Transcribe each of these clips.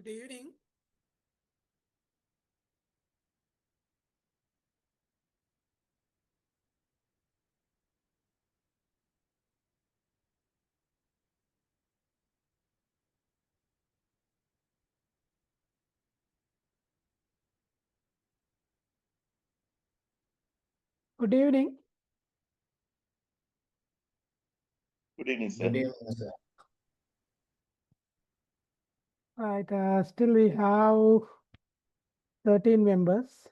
Good evening. Good evening. Good evening, sir. Good evening, sir. Right. Still we have 13 members.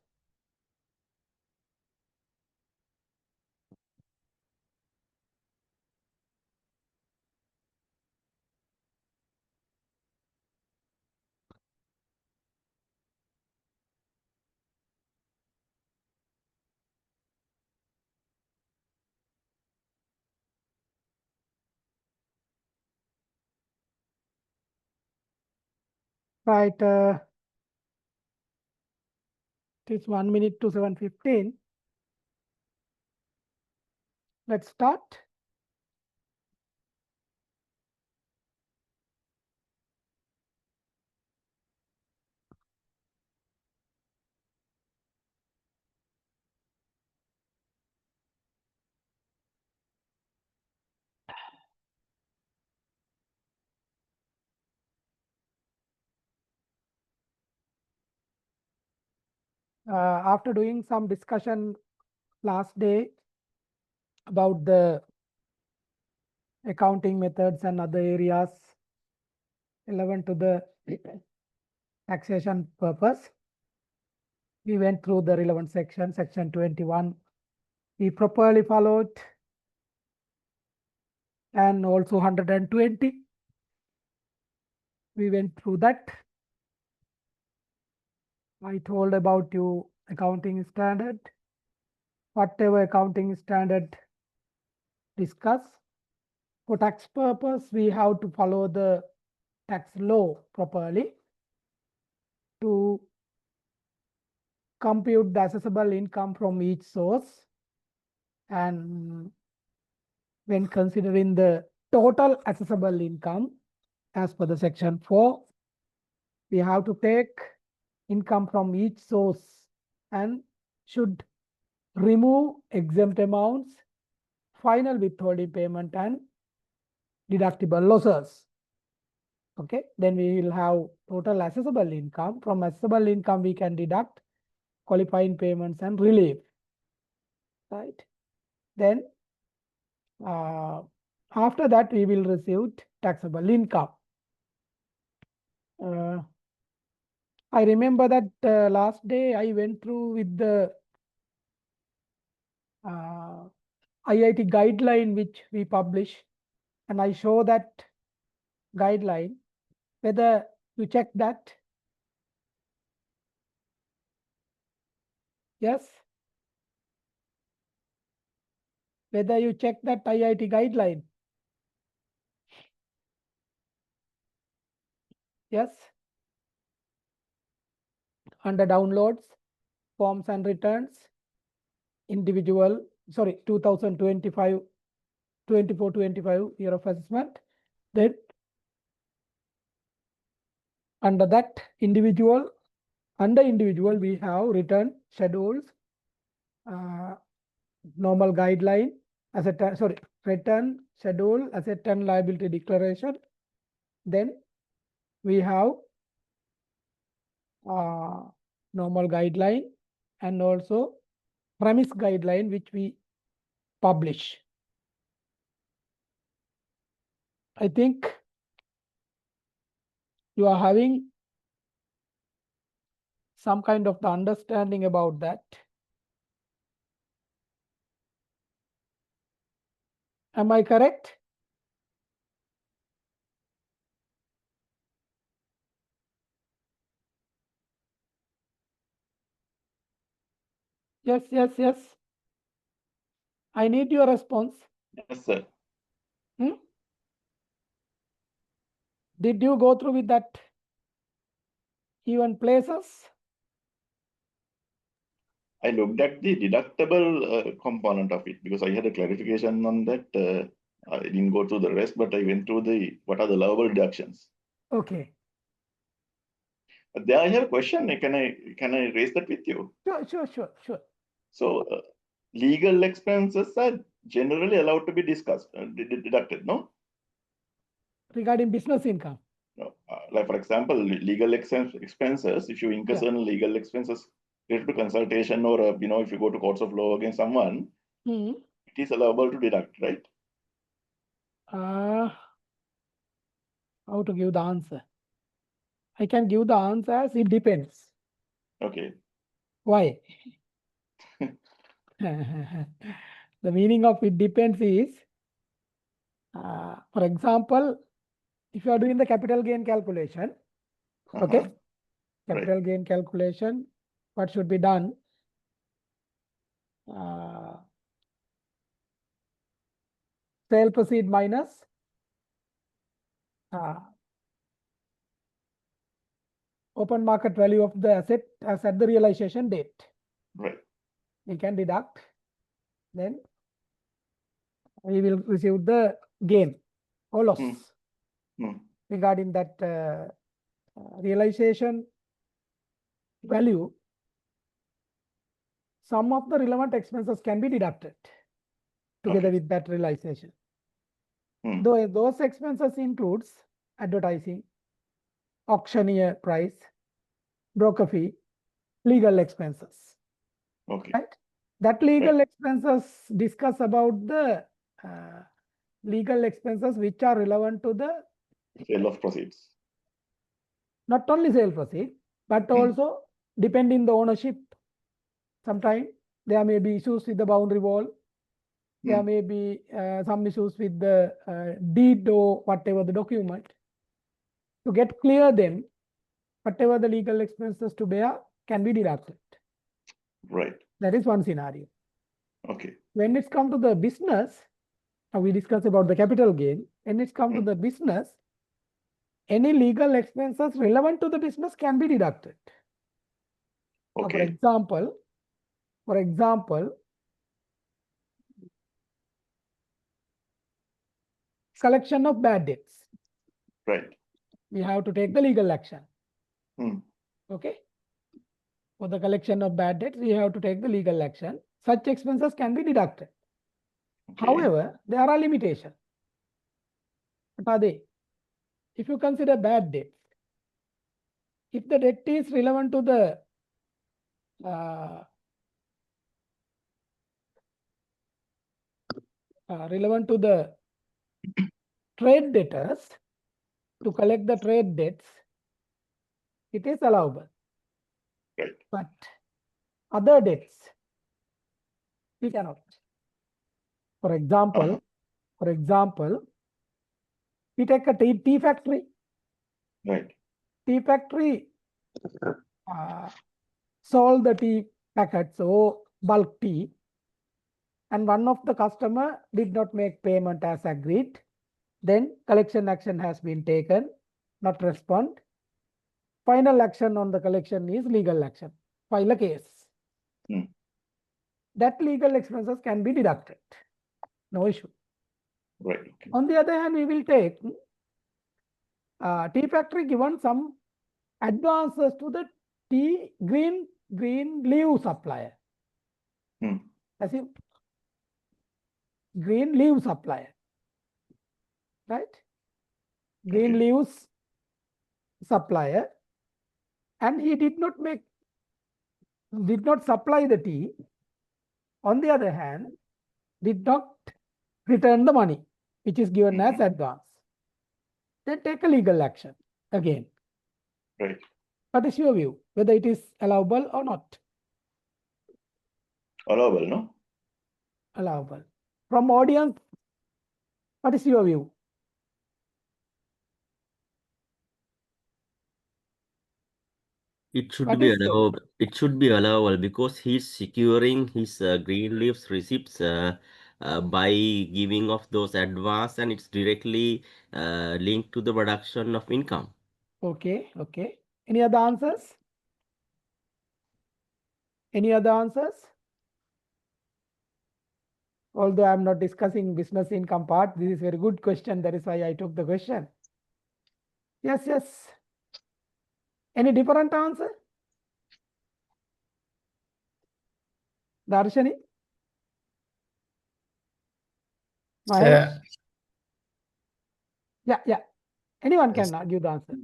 Right. It is 1 minute to 7:15. Let's start. After doing some discussion last day about the accounting methods and other areas relevant to the taxation purpose, we went through the relevant section, section 21. We properly followed, and also 120. We went through that. I told about you accounting standard. Whatever accounting standard discuss, for tax purpose, we have to follow the tax law properly to compute the assessable income from each source. And when considering the total assessable income, as per the section 4, we have to take income from each source and should remove exempt amounts, final withholding payment, and deductible losses. Okay, then we will have total assessable income. From assessable income, we can deduct qualifying payments and relief. Right. Then after that, we will receive taxable income. I remember that last day I went through with the IIT guideline which we publish, and I show that guideline. Whether you check that? Yes. Whether you check that IIT guideline? Yes. Under downloads, forms and returns, individual, 2025, 24-25 year of assessment. Then under that individual, under individual, we have return schedules, normal guideline, return schedule, asset and liability declaration. Then we have normal guideline and also premise guideline which we publish. I think you are having some kind of the understanding about that. Am I correct? Yes, yes, yes. I need your response. Yes, sir. Did you go through with that even places? I looked at the deductible component of it because I had a clarification on that. I didn't go through the rest, but I went through the what are the allowable deductions. Okay. There I have a question. Can I raise that with you? Sure. So legal expenses are generally allowed to be discussed, deducted, no? Regarding business income. No. Like for example, legal expenses, if you incur Yeah. certain legal expenses related to consultation or, if you go to courts of law against someone, Hmm. it is allowable to deduct, right? How to give the answer? I can give the answer as it depends. Okay. Why? The meaning of it depends is, for example, if you are doing the capital gain calculation, okay, Right. capital gain calculation, what should be done? Sale proceed minus open market value of the asset as at the realization date. Right. We can deduct, then we will receive the gain or loss. Regarding that realization value, some of the relevant expenses can be deducted together with that realization. Though those expenses includes advertising, auctioneer price, broker fee, legal expenses. Okay. Right? That legal expenses discuss about the legal expenses which are relevant to the sale of proceeds. Not only sale proceed, but also depending the ownership. Sometimes there may be issues with the boundary wall. There may be some issues with the deed or whatever the document. To get clear them, whatever the legal expenses to bear can be deducted. Right. That is one scenario. Okay. When it's come to the business, we discuss about the capital gain. When it's come to the business, any legal expenses relevant to the business can be deducted. Okay. For example, collection of bad debts. Right. We have to take the legal action. Okay. For the collection of bad debts, we have to take the legal action. Such expenses can be deducted. Okay. However, there are limitations. What are they? If you consider bad debts, if the debt is relevant to the trade debtors, to collect the trade debts, it is allowable. Right. But other debts, we cannot. For example, we take a tea factory. Right. Tea factory sold the tea packets or bulk tea, and one of the customer did not make payment as agreed. Then collection action has been taken, not respond. Final action on the collection is legal action. File a case. That legal expenses can be deducted. No issue. Right. Okay. On the other hand, we will take tea factory given some advances to the tea green leaf supplier. As in green leaf supplier, right? Green leaves supplier, and he did not supply the tea. On the other hand, did not return the money which is given as advance. Then take a legal action again. Right. What is your view? Whether it is allowable or not? Allowable, no? Allowable. From audience, what is your view? It should be allowable. It should be allowable because he's securing his green leaves receipts by giving of those advance, and it's directly linked to the production of income. Okay. Any other answers? Although I'm not discussing business income part, this is a very good question. That is why I took the question. Yes. Any different answer? Darshani? Mahesh? Sir, Yeah. Anyone Yes. can give the answer.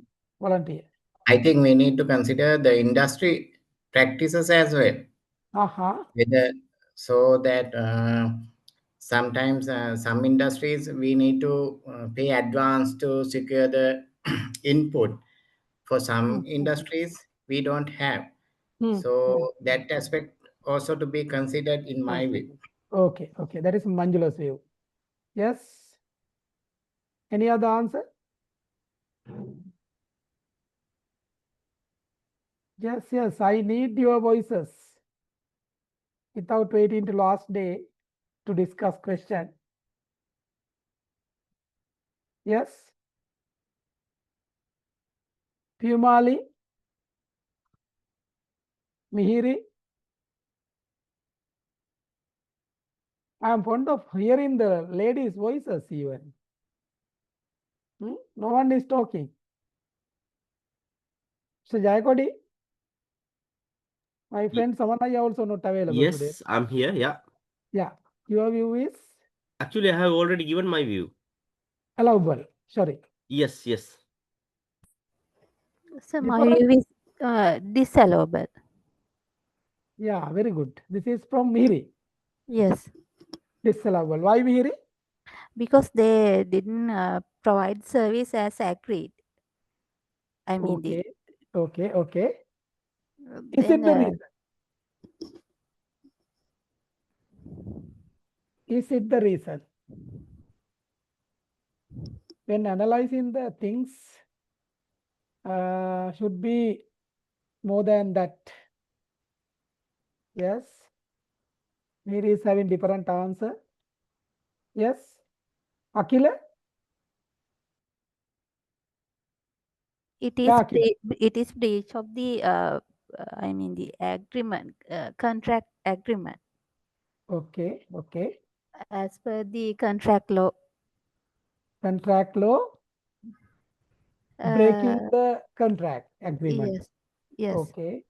Volunteer. I think we need to consider the industry practices as well. Whether so that sometimes some industries we need to pay advance to secure the input. For some industries we don't have. So that aspect also to be considered in my view. Okay. That is Manjula's view. Yes. Any other answer? Yes. I need your voices. Without waiting till last day to discuss question. Yes. Pumali? Mihiri? I am fond of hearing the ladies' voices even. No one is talking. So Jayakodi? My friend Samanaya also not available today. Yes, I'm here. Yeah. Yeah. Your view is? Actually, I have already given my view. Allowable. Sorry. Yes. So my view is disallowable. Yeah, very good. This is from Mihiri. Yes, Disallowable. Why Mihiri? because they didn't provide service as agreed. I mean, Okay. Is it the then reason? Is it the reason? When analyzing the things, should be more than that. Yes. Mihiri is having different answer. Yes. Akila? it is Yeah, Akila. it is breach of the I mean the agreement, contract agreement Okay. as per the contract law. Contract law, breaking Uh, the contract agreement. yes. Okay.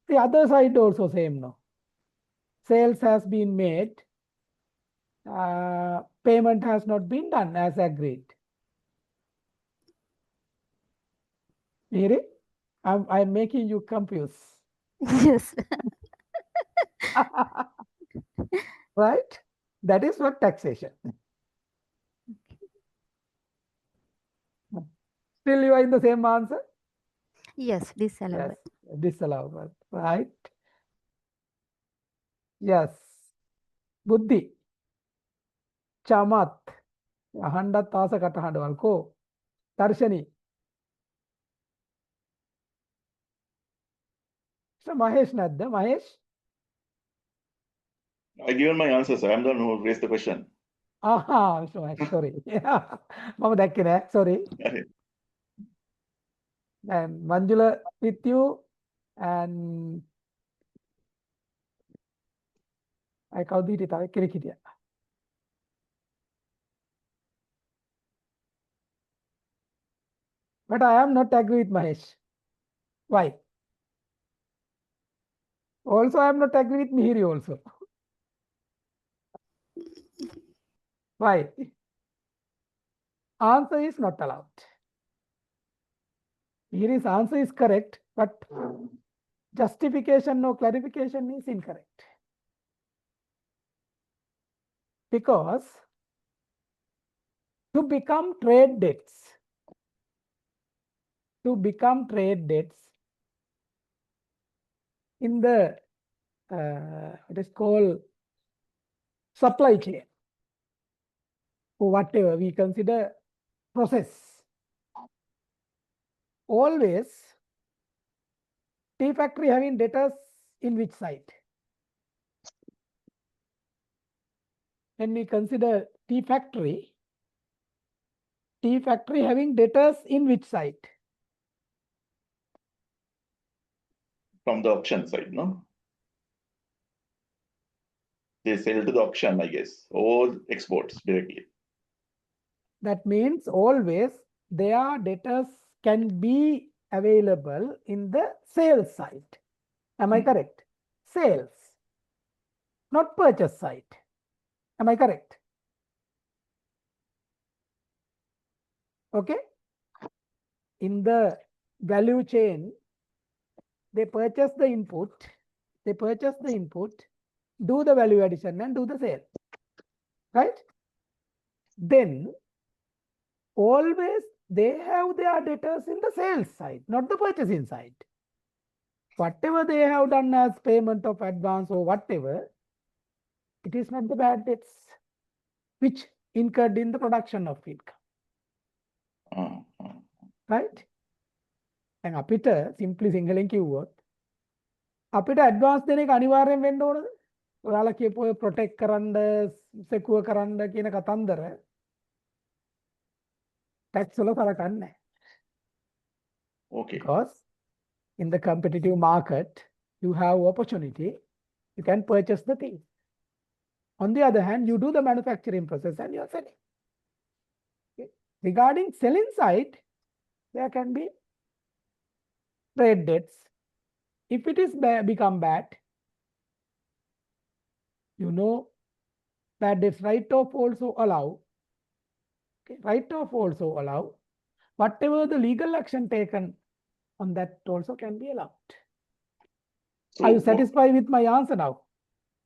The other side also same, no? Sales has been made. Payment has not been done as agreed. Mihiri, I'm making you confused. Yes. Right? That is what taxation. Still you are in the same answer? Yes, disallowable. Yes, disallowable. Right? Yes. Buddhi. Chamat. Ahanda tasa katahadwal ko. Darshani. So Mahesh Nadda. Mahesh? I given my answer, sir. I'm the one who raised the question. Sorry. Mama dakkine. Sorry. And Manjula with you. And I call the Kirikitya. But I am not agree with Mahesh. Why? Also, I am not agree with Mihiri also. Why? Answer is not allowed. Mihiri's answer is correct, but justification, no clarification is incorrect. Because to become trade debts, in the what is called supply chain, or whatever we consider process, always tea factory having debtors in which side? When we consider tea factory having debtors in which side? From the auction side, no? They sell to the auction, I guess, or exports directly. That means always their debtors can be available in the sales side. Am I correct? Sales, not purchase side. Am I correct? Okay. In the value chain, they purchase the input, do the value addition and do the sale. Right? Then always they have their debtors in the sales side, not the purchasing side. Whatever they have done as payment of advance or whatever, it is not the bad debts which incurred in the production of income. Right? And අපිට simply සිංහලෙන් කිව්වොත් අපිට advance දෙන එක අනිවාර්යෙන් වෙන්න ඕනද? ඔයාලා කියපු ඔය protect කරන්න, secure කරන්න කියන කතන්දර tax වල කරකන්නේ නැහැ. Okay. Because in the competitive market, you have opportunity, you can purchase the thing. On the other hand, you do the manufacturing process and you are selling. Okay. Regarding selling side, there can be trade debts. If it is become bad, you know, bad debts write-off also allow. Okay. Write-off also allow. Whatever the legal action taken on that also can be allowed. So Are you satisfied with my answer now?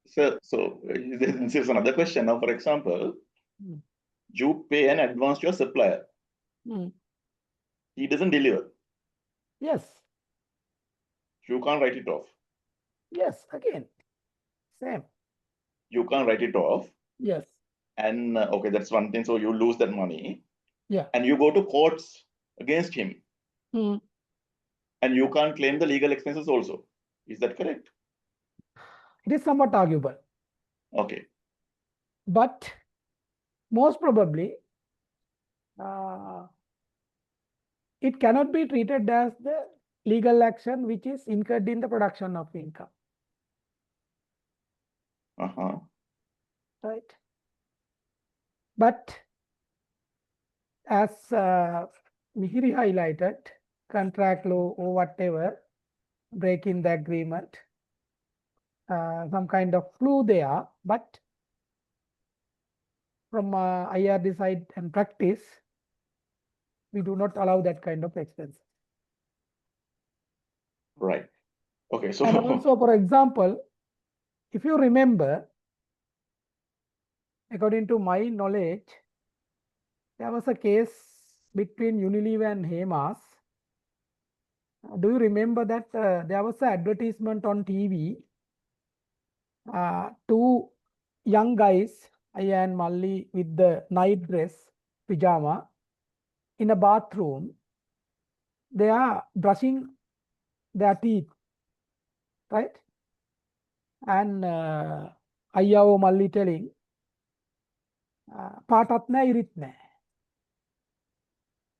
Sir, so this is another question. Now, for example, you pay an advance to your supplier. He doesn't deliver. Yes. You can't write it off. Yes, again, same. You can't write it off. Yes. And okay, that's one thing. So you lose that money. Yeah. And you go to courts against him. And you can't claim the legal expenses also. Is that correct? It is somewhat arguable. Okay. But most probably, it cannot be treated as the legal action which is incurred in the production of income. Right? But as Mihiri highlighted, contract law or whatever, breaking the agreement, some kind of flaw there, but from IRD side and practice, we do not allow that kind of expense. Right. Okay. So and also, for example, if you remember, according to my knowledge, there was a case between Unilever and Hemas. Do you remember that there was an advertisement on TV? Two young guys, Aya and Malli, with the night dress, pyjama, in a bathroom. They are brushing their teeth, right? And Aya or Malli telling, පාටත් නෑ ඉරිත් නෑ.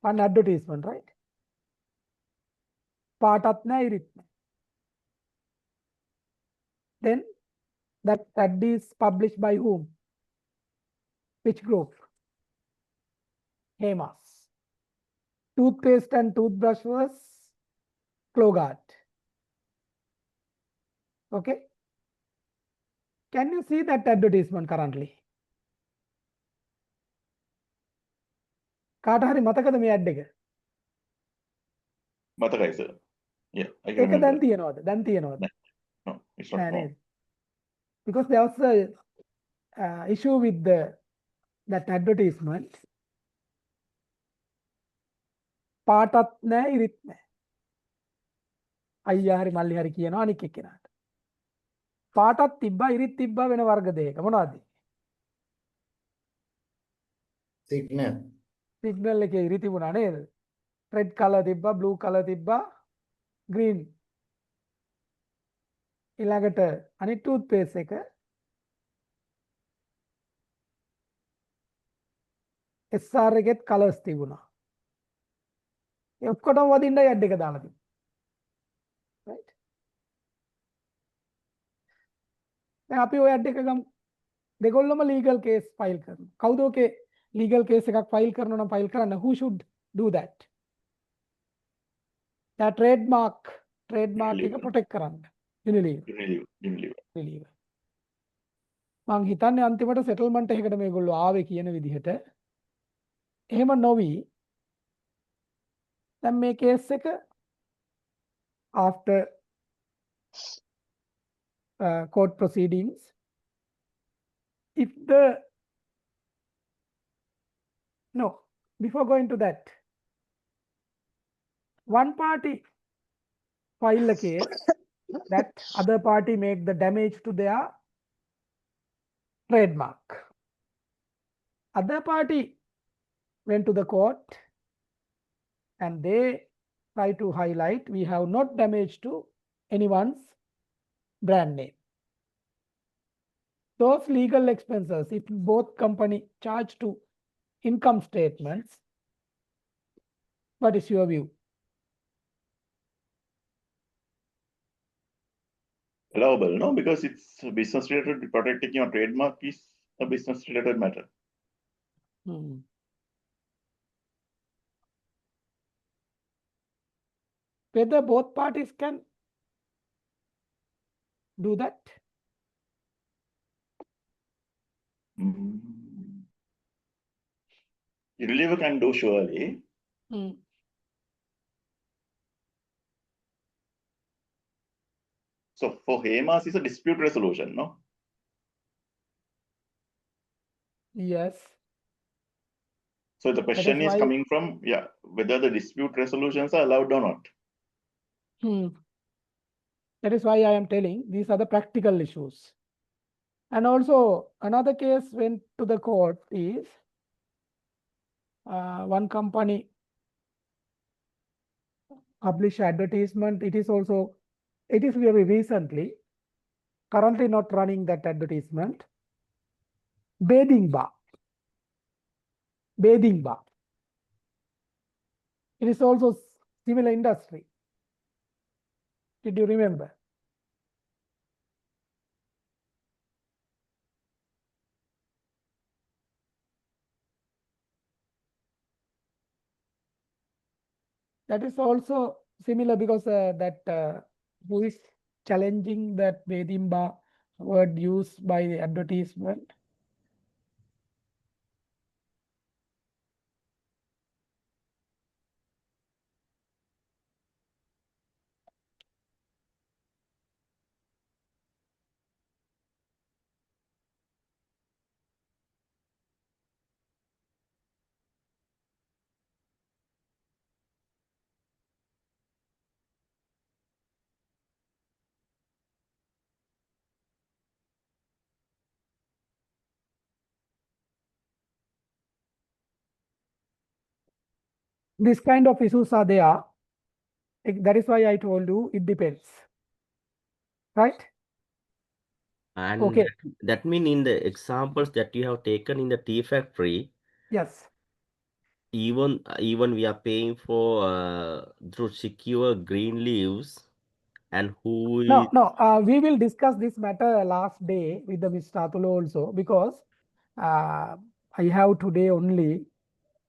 One advertisement, right? පාටත් නෑ ඉරිත් නෑ. Then that ad is published by whom? Which group? Hemas. Toothpaste and toothbrush was Klogart. Okay. Can you see that advertisement currently? කාට හරි මතකද මේ add එක? මතකයි sir. Yeah, I ඒක remember. දැන් තියනවද? දැන් තියනවද? No, it's not. නෑ No. නේද? Because there was a issue with that advertisement. පාටත් නෑ ඉරිත් නෑ. අයියා හරි මල්ලි හරි කියනවා අනික් එක්කෙනාට. පාටත් තිබ්බා ඉරිත් තිබ්බා වෙන වර්ග දෙකක. මොනවද? Signal. සිග්නල් එකේ ඉරි තිබුණා නේද? රෙඩ් කලර් තිබ්බා, බ්ලූ කලර් තිබ්බා, ග්‍රීන්. ඊළඟට අනිත් ටූත් පේස්ට් එක SR එකෙත් කලර්ස් තිබුණා. ඒ ඔක්කොටම වදින්නයි ඇඩ් එක දාලා තිබුණා. right? දැන් අපි ඔය ඇඩ් එක ගමු. දෙගොල්ලම ලීගල් කේස් ෆයිල් කරනවා. කවුද ඔකේ legal case එකක් ෆයිල් කරනවා නම් ෆයිල් කරන්න, who should do that? trademark Unilever. එක protect කරන්න. Unilever. Unilever. මං හිතන්නේ අන්තිමට settlement එකකට මේගොල්ලෝ ආවේ කියන විදිහට. එහෙම නොවි දැන් මේ කේස් එක after court proceedings, if before going to that, one party file a case that other party make the damage to their trademark. Other party went to the court and they try to highlight we have not damaged to anyone's brand name. Those legal expenses, if both company charge to income statements, what is your view? Allowable, no? Because it's business related, protecting your trademark is a business related matter. Whether both parties can do that? Unilever can do surely. So for HEMAS is a dispute resolution, no? Yes. So the question is coming from, whether the dispute resolutions are allowed or not. That is why I am telling these are the practical issues. And also another case went to the court is one company published advertisement. It is very recently, currently not running that advertisement. Bathing bar. It is also similar industry. Did you remember? That is also similar because who is challenging that bathing bar word used by the advertisement? This kind of issues are there. That is why I told you it depends. Right? And okay. that means in the examples that you have taken in the tea factory, yes, even we are paying for through secure green leaves, and who is... No, we will discuss this matter last day with the Mr. Atulo also, because I have today only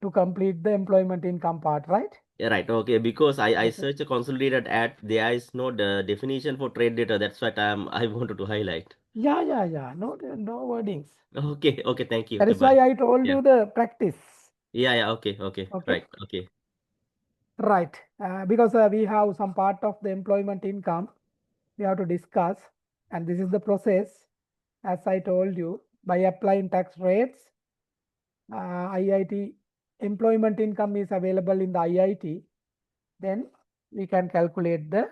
to complete the employment income part, right? Yeah, right. Okay, because I Okay. search a consolidated ad, there is no definition for trade data. That's what I wanted to highlight. Yeah. No wordings. Okay, thank you. That is Bye-bye. why I told you the practice. Yeah, okay. Right, okay. Right, because we have some part of the employment income we have to discuss, and this is the process. As I told you, by applying tax rates, IIT employment income is available in the IIT, then we can calculate the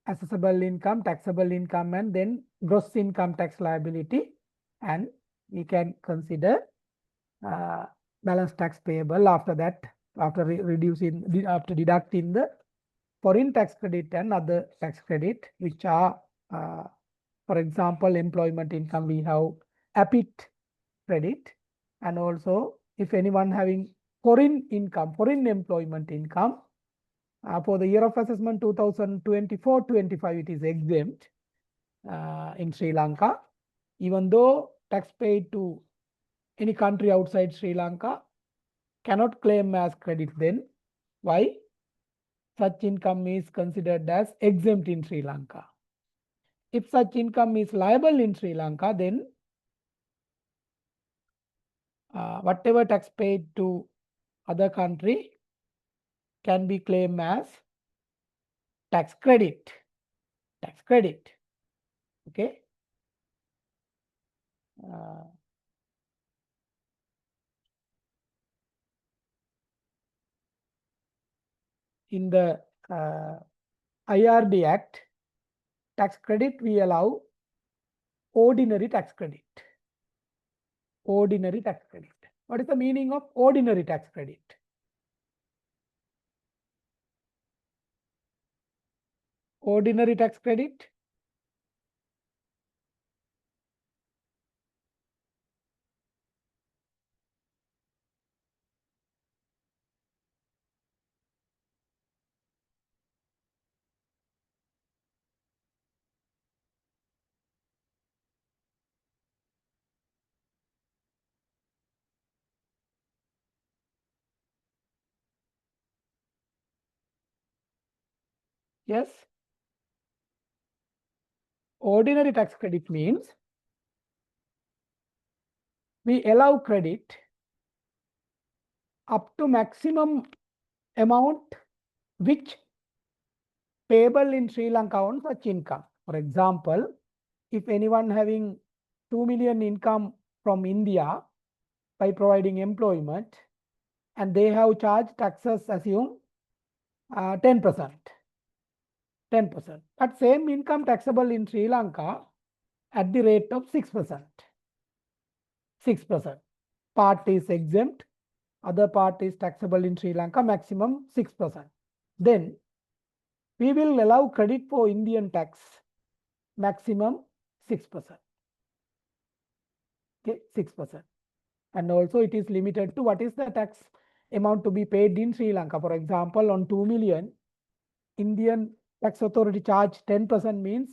assessable income, taxable income, and then gross income tax liability, and we can consider balance tax payable after that, after deducting the foreign tax credit and other tax credit, which are, for example, employment income, we have APIT credit, and also if anyone having foreign employment income, for the year of assessment 2024-25, it is exempt in Sri Lanka, even though tax paid to any country outside Sri Lanka cannot claim as credit then. Why? such income is considered as exempt in Sri Lanka. If such income is liable in Sri Lanka, then whatever tax paid to other country can be claimed as tax credit. Tax credit. Okay. In the IRD Act, tax credit we allow ordinary tax credit. Ordinary tax credit. What is the meaning of ordinary tax credit? Ordinary tax credit. Yes. Ordinary tax credit means we allow credit up to maximum amount which payable in Sri Lanka on such income. For example, if anyone having 2 million income from India by providing employment and they have charged taxes, assume 10%. 10%. But same income taxable in Sri Lanka at the rate of 6%. 6%. Part is exempt, other part is taxable in Sri Lanka, maximum 6%. Then we will allow credit for Indian tax, maximum 6%. Okay, 6%. And also it is limited to what is the tax amount to be paid in Sri Lanka. For example, on 2 million, Indian tax authority charge 10% means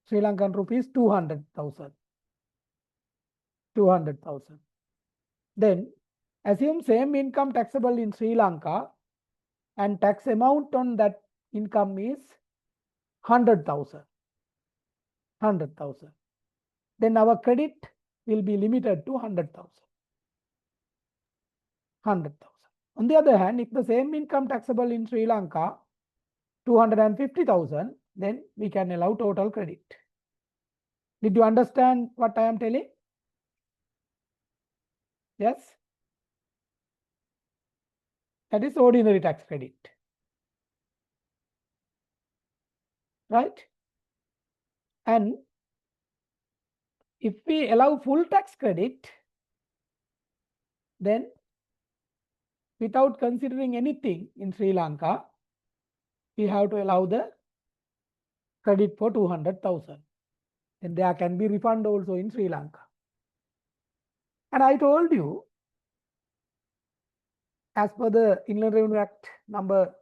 Sri Lankan rupees 200,000. 200,000. Then assume same income taxable in Sri Lanka and tax amount on that income is 100,000. 100,000. Then our credit will be limited to 100,000. 100,000. On the other hand, if the same income taxable in Sri Lanka 250,000, then we can allow total credit. Did you understand what I am telling? Yes? That is ordinary tax credit. Right? And if we allow full tax credit, then without considering anything in Sri Lanka, we have to allow the credit for 200,000. And there can be refund also in Sri Lanka. And I told you, as per the Inland Revenue Act number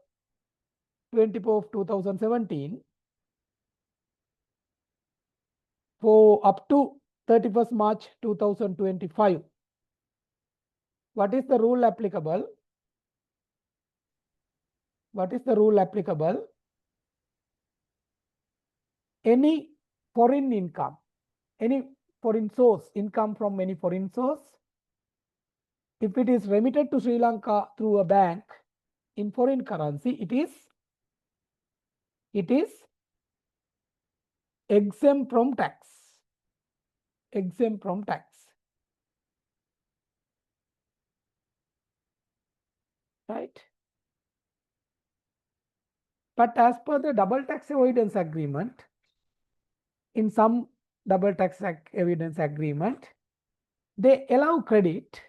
24 of 2017, for up to 31st March 2025, what is the rule applicable? What is the rule applicable? Any foreign income, any foreign source, income from any foreign source, if it is remitted to Sri Lanka through a bank in foreign currency, it is exempt from tax. Exempt from tax. Right? But as per the double tax avoidance agreement, in some double tax avoidance agreement, they allow credit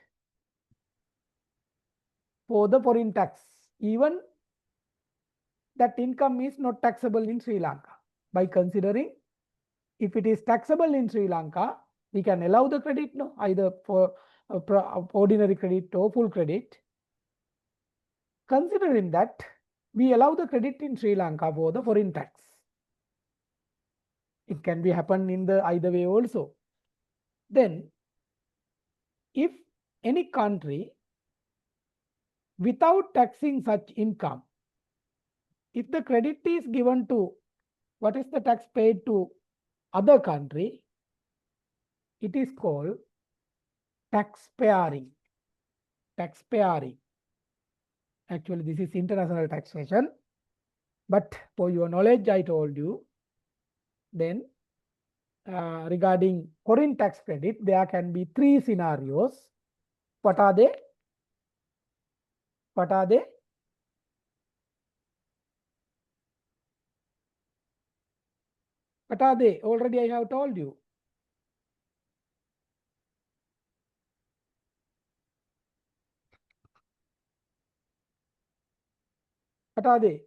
for the foreign tax, even that income is not taxable in Sri Lanka. By considering if it is taxable in Sri Lanka, we can allow the credit, no, either for ordinary credit or full credit. Considering that, we allow the credit in Sri Lanka for the foreign tax. It can be happen in the either way also. Then, if any country without taxing such income if the credit is given to, what is the tax paid to other country, it is called tax pairing. Tax pairing. Actually, this is international taxation. But for your knowledge, I told you, then regarding foreign tax credit, there can be 3 scenarios. What are they? What are they? What are they? Already I have told you. What are they?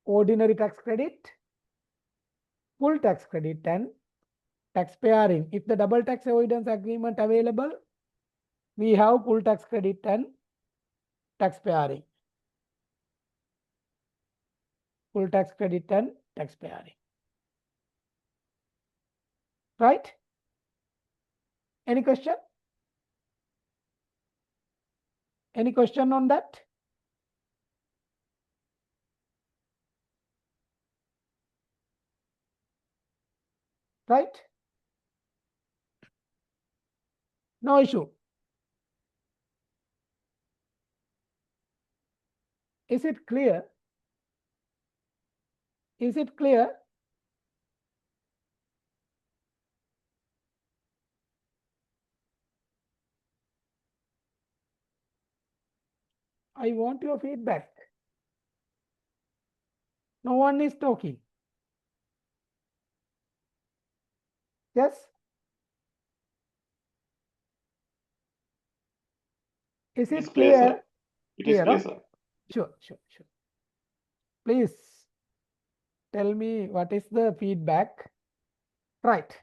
Ordinary tax credit, full tax credit, and tax pairing. If the double tax avoidance agreement available, we have full tax credit and tax pairing. Full tax credit and tax pairing. Right? Any question? Any question on that? Right? No issue. Is it clear? Is it clear? I want your feedback. No one is talking. Yes? Is It is it clear, sir. clear? It is clear, sir. Sure. Please tell me what is the feedback. Right.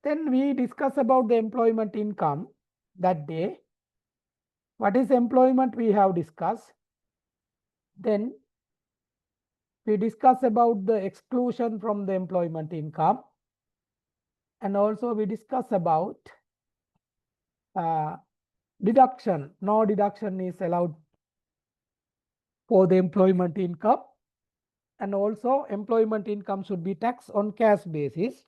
Then we discuss about the employment income that day. What is employment we have discussed. Then we discuss about the exclusion from the employment income. And also we discuss about deduction. No deduction is allowed for the employment income. And also employment income should be taxed on cash basis.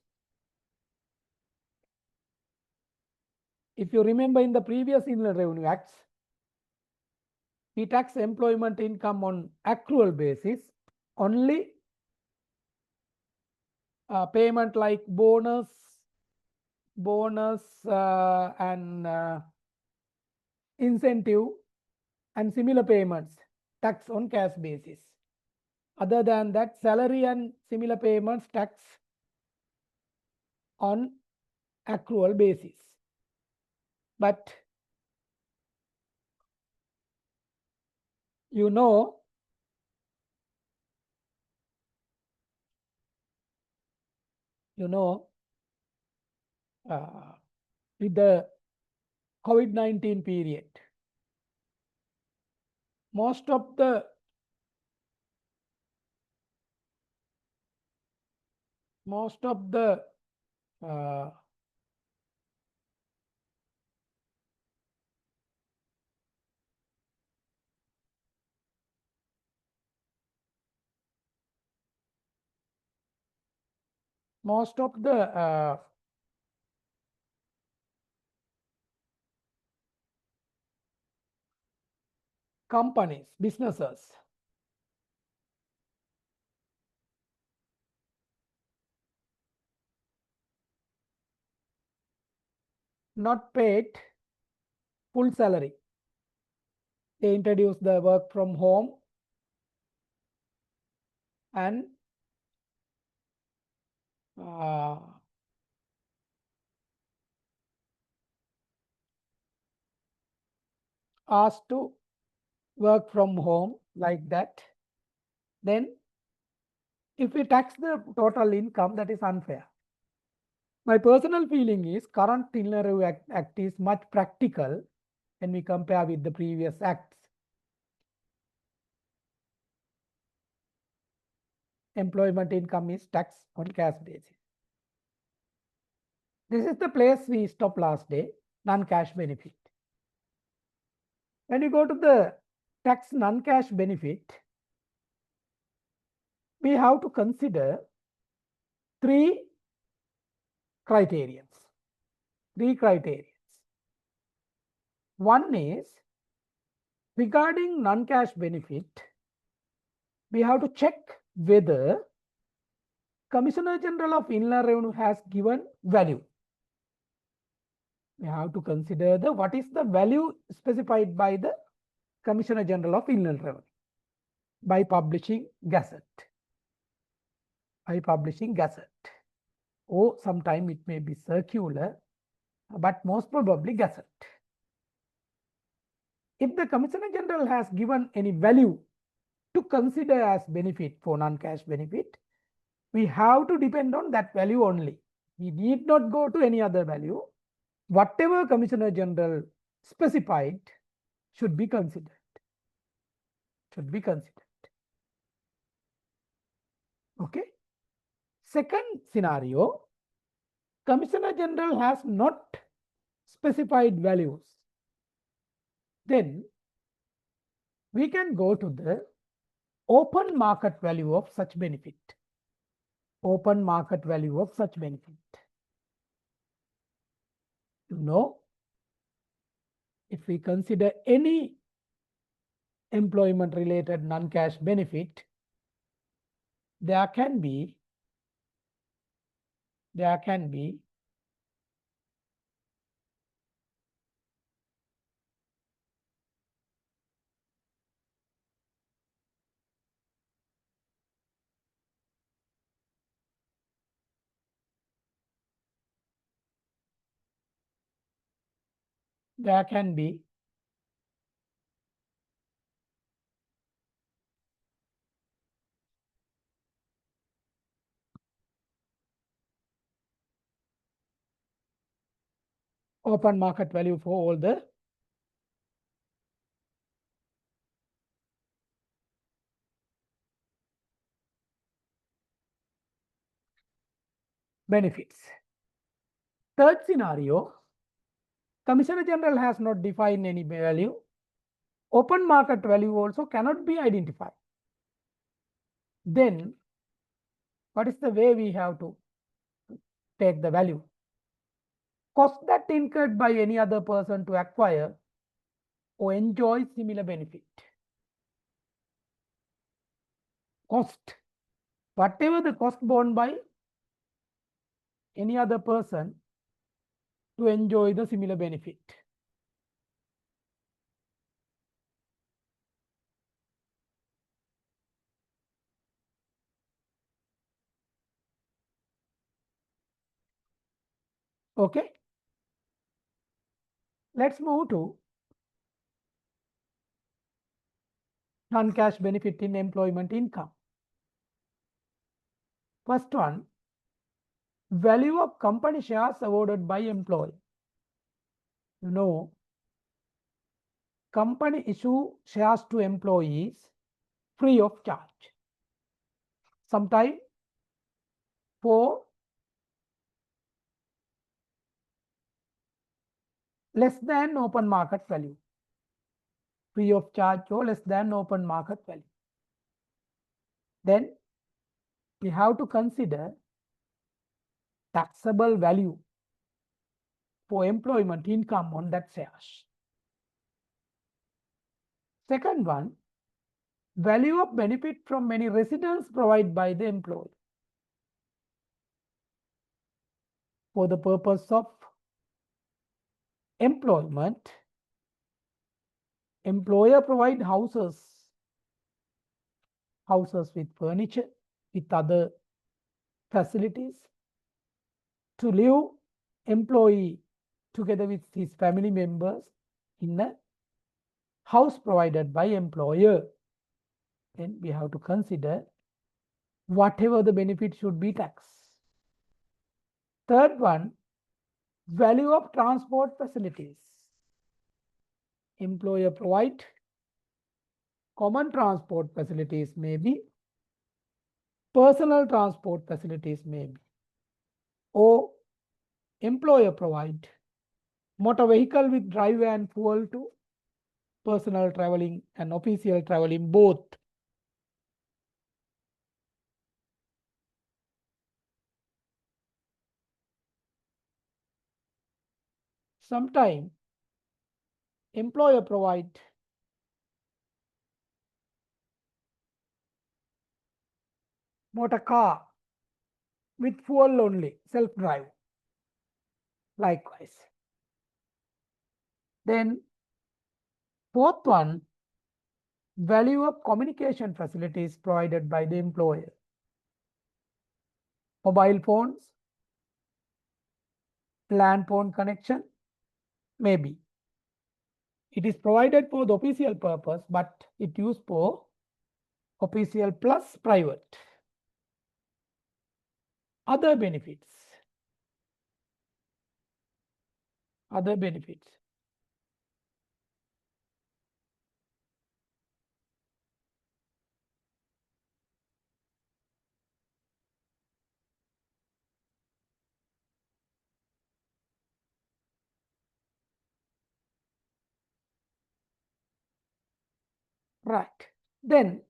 If you remember in the previous Inland Revenue Acts, we tax employment income on accrual basis. Only payment like bonus and incentive and similar payments tax on cash basis. Other than that, salary and similar payments tax on accrual basis. But you know, with the COVID-19 period, most of the companies, businesses not paid full salary. They introduced the work from home and asked to work from home like that. Then if we tax the total income, that is unfair. My personal feeling is current Inland Revenue Act is much practical when we compare with the previous acts. Employment income is taxed on cash basis. This is the place we stopped last day, non-cash benefit. When you go to the tax non-cash benefit, we have to consider three criterions. One is regarding non-cash benefit, we have to check whether Commissioner General of Inland Revenue has given value. We have to consider what is the value specified by the Commissioner General of Inland Revenue by publishing Gazette. Or sometime it may be circular, but most probably Gazette. If the Commissioner General has given any value to consider as benefit for non-cash benefit, we have to depend on that value only. We need not go to any other value. Whatever Commissioner General specified should be considered. Okay. Second scenario, Commissioner General has not specified values. Then we can go to the open market value of such benefit. You know, if we consider any employment related non-cash benefit, there can be open market value for all the benefits. Third scenario, Commissioner General has not defined any value. Open market value also cannot be identified. Then what is the way we have to take the value? Cost that incurred by any other person to acquire or enjoy similar benefit. Cost, whatever the cost borne by any other person to enjoy the similar benefit. Okay. Let's move to non-cash benefit in employment income. First one, value of company shares awarded by employee. You know, company issue shares to employees free of charge. Sometimes for less than open market value. Free of charge or less than open market value. Then we have to consider taxable value for employment income on that shares. Second one, value of benefit from any residence provided by the employee. For the purpose of employment, employer provide houses with furniture, with other facilities to live employee together with his family members in a house provided by employer. Then we have to consider whatever the benefit should be taxed. Third one, value of transport facilities. Employer provide common transport facilities, maybe personal transport facilities, maybe, or employer provide motor vehicle with driver and fuel to personal traveling and official traveling both. Sometimes employer provide motor car with fuel only, self-drive. Likewise. Then fourth one, value of communication facilities provided by the employer. Mobile phones, LAN phone connection, maybe. It is provided for the official purpose, but it used for official plus private. Other benefits. Other benefits. Right. Then.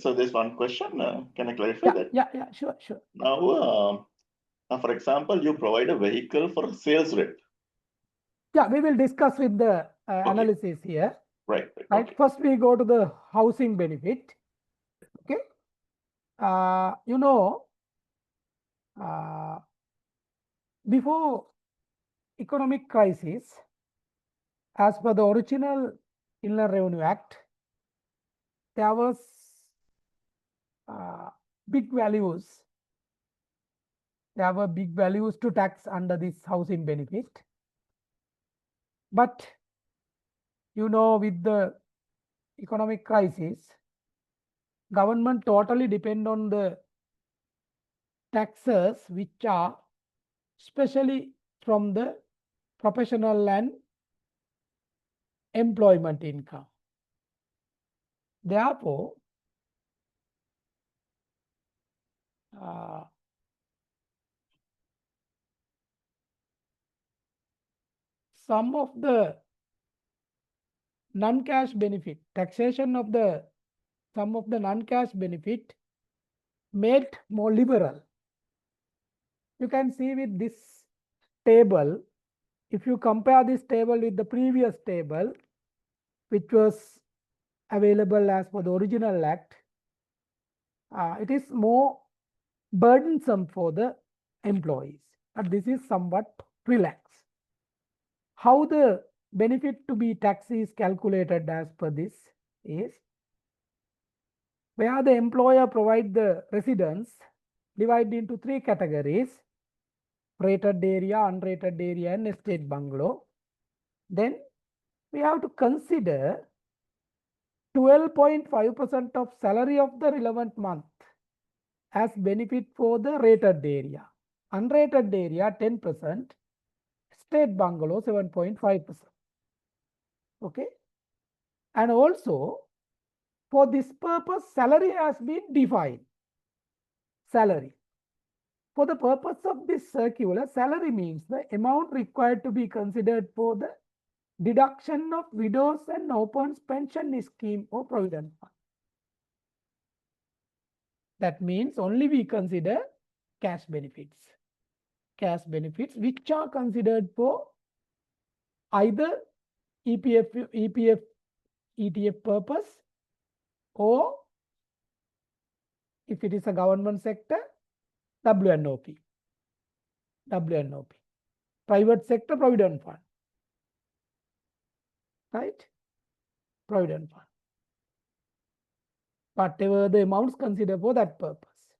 So there's one question. Can I clarify that? Yeah, sure. Now, for example, you provide a vehicle for a sales rep. Yeah, we will discuss with the analysis here. Right. Okay. First, we go to the housing benefit. Okay. Before economic crisis, as per the original Inland Revenue Act, there was big values. There were big values to tax under this housing benefit. But with the economic crisis, government totally depend on the taxes which are especially from the professional and employment income. Therefore, some of the non-cash benefit, taxation of some of the non-cash benefit made more liberal. You can see with this table, if you compare this table with the previous table, which was available as per the original act, it is more burdensome for the employees, but this is somewhat relaxed. How the benefit to be taxed is calculated as per this is, where the employer provide the residence divided into 3 categories: rated area, unrated area, and estate bungalow. Then we have to consider 12.5% of salary of the relevant month as benefit for the rated area. Unrated area 10%, estate bungalow 7.5%. Okay. And also, for this purpose, salary has been defined. Salary. For the purpose of this circular, salary means the amount required to be considered for the deduction of widows and orphans pension scheme or provident fund. That means only we consider cash benefits. Cash benefits which are considered for either EPF, ETF purpose, or if it is a government sector, WNOP. Private sector, provident fund. Right? Provident fund. Whatever the amounts considered for that purpose.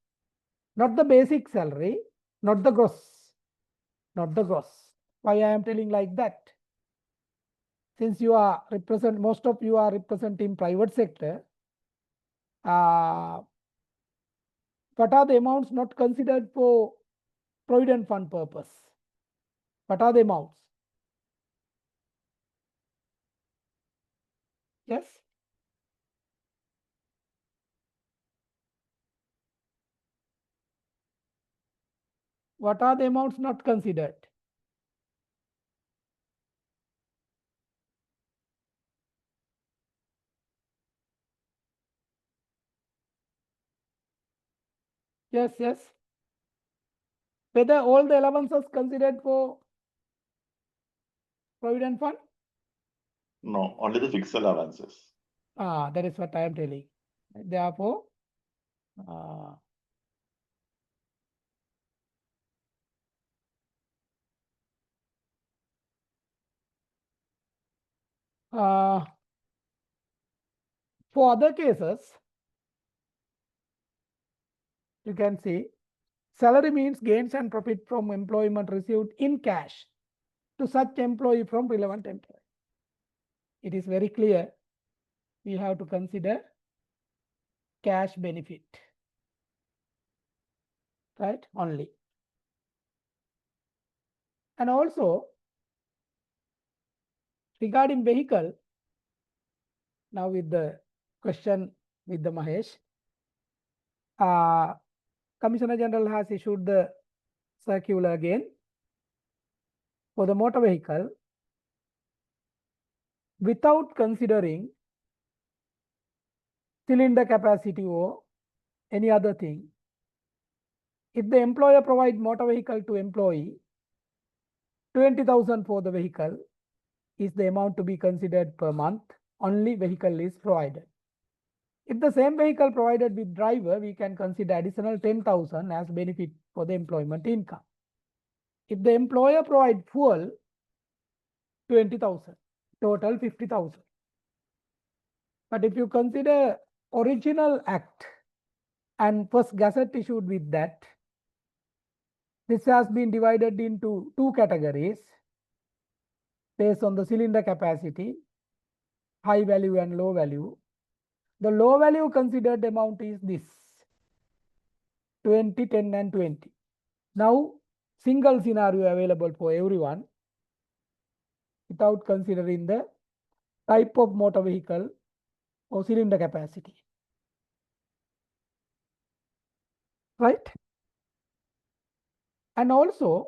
Not the basic salary, not the gross. Not the gross. Why I am telling like that? Since you are most of you are representing private sector, what are the amounts not considered for provident fund purpose? What are the amounts? Yes? What are the amounts not considered? Yes. Whether all the allowances considered for provident fund? No, only the fixed allowances. That is what I am telling. Therefore, for other cases, you can see salary means gains and profit from employment received in cash to such employee from relevant employer. It is very clear. We have to consider cash benefit, right? Only. And also, regarding vehicle, now with the question with the Mahesh, Commissioner General has issued the circular again for the motor vehicle without considering cylinder capacity or any other thing. If the employer provides motor vehicle to employee, 20,000 for the vehicle is the amount to be considered per month. Only vehicle is provided. If the same vehicle provided with driver, we can consider additional 10,000 as benefit for the employment income. If the employer provides fuel, 20,000, total 50,000. But if you consider original act and first gazette issued with that, this has been divided into two categories based on the cylinder capacity, high value and low value. The low value considered amount is this, 20, 10 and 20. Now, single scenario available for everyone without considering the type of motor vehicle or cylinder capacity. Right? And also,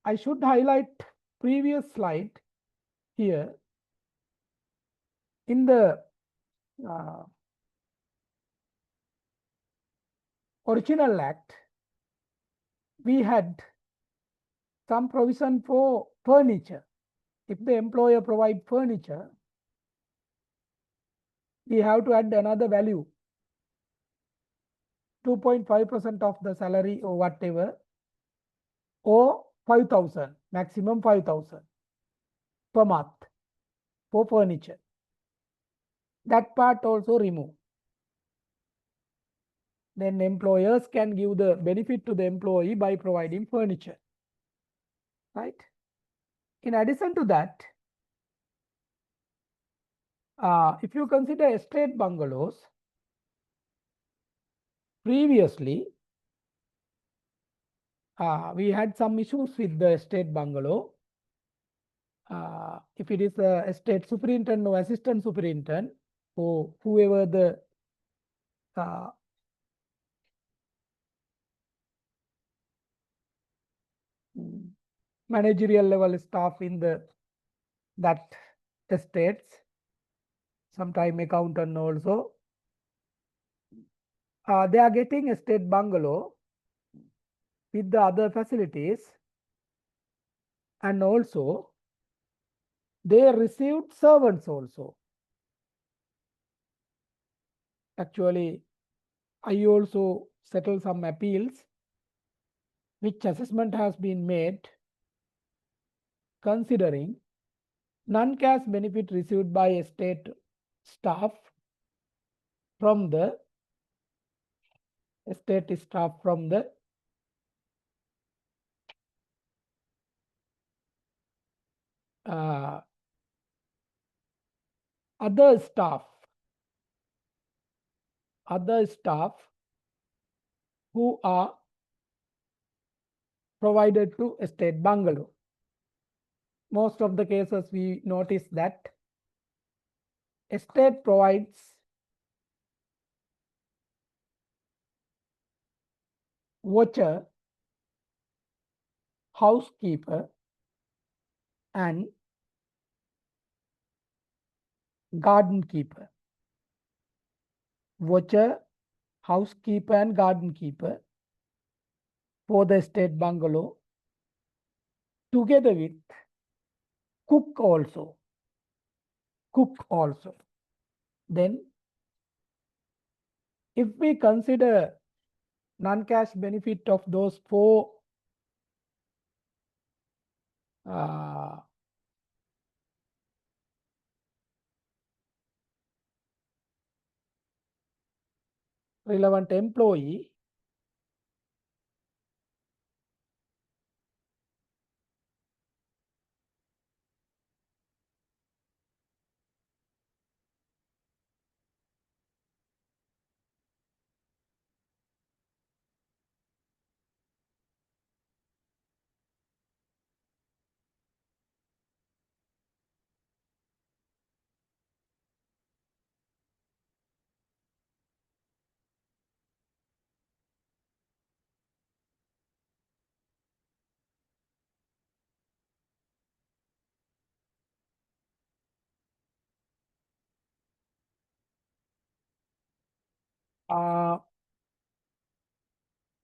I should highlight previous slide here. In the original act, we had some provision for furniture. If the employer provides furniture, we have to add another value, 2.5% of the salary or whatever, or 5,000, maximum 5,000 per month for furniture. That part also remove. Then employers can give the benefit to the employee by providing furniture. Right? In addition to that, if you consider estate bungalows, previously we had some issues with the estate bungalow. If it is a estate superintendent or assistant superintendent, or whoever the managerial level staff in that estates, sometime accountant also, they are getting estate bungalow with the other facilities, and also they received servants also. Actually, I also settled some appeals which assessment has been made considering non-cash benefit received by estate staff from the other staff who are provided to estate bungalow. Most of the cases we notice that estate provides watcher, housekeeper and garden keeper. Watcher, housekeeper and garden keeper for the estate bungalow, together with cook also. Then if we consider non-cash benefit of those 4 relevant employee,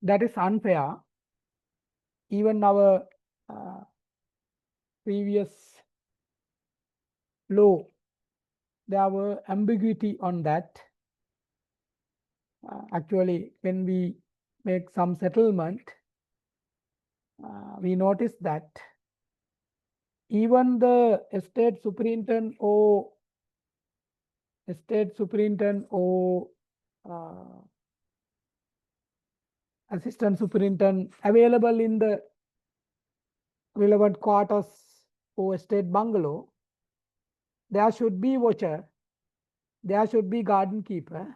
that is unfair. Even our previous law, there were ambiguity on that. Actually, when we make some settlement, we notice that even the estate superintendent or assistant superintendent available in the relevant quarters or estate bungalow, there should be watcher, there should be garden keeper,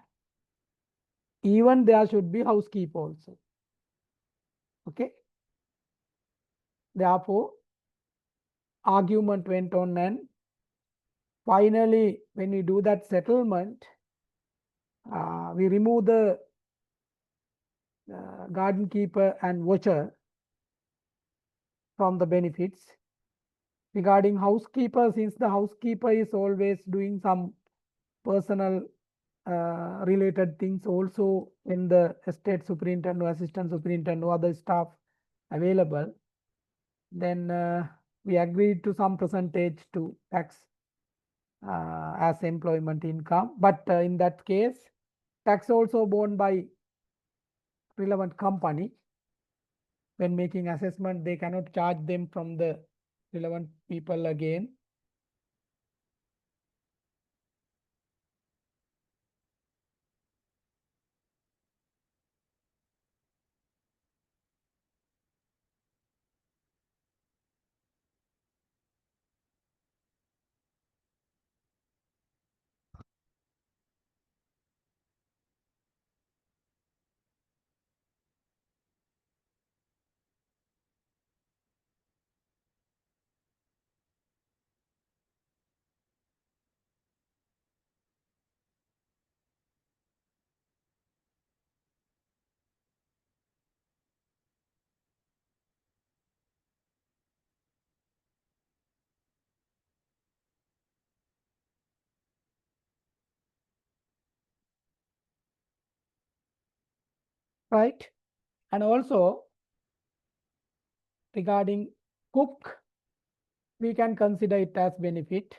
even there should be housekeeper also. Okay. Therefore, argument went on, and finally, when we do that settlement, we remove the garden keeper and watcher from the benefits. Regarding housekeeper, since the housekeeper is always doing some personal related things also in the estate superintendent or assistant superintendent or other staff available, then we agreed to some percentage to tax as employment income. But in that case, tax also borne by relevant company. When making assessment, they cannot charge them from the relevant people again. Right. And also regarding cook, we can consider it as benefit.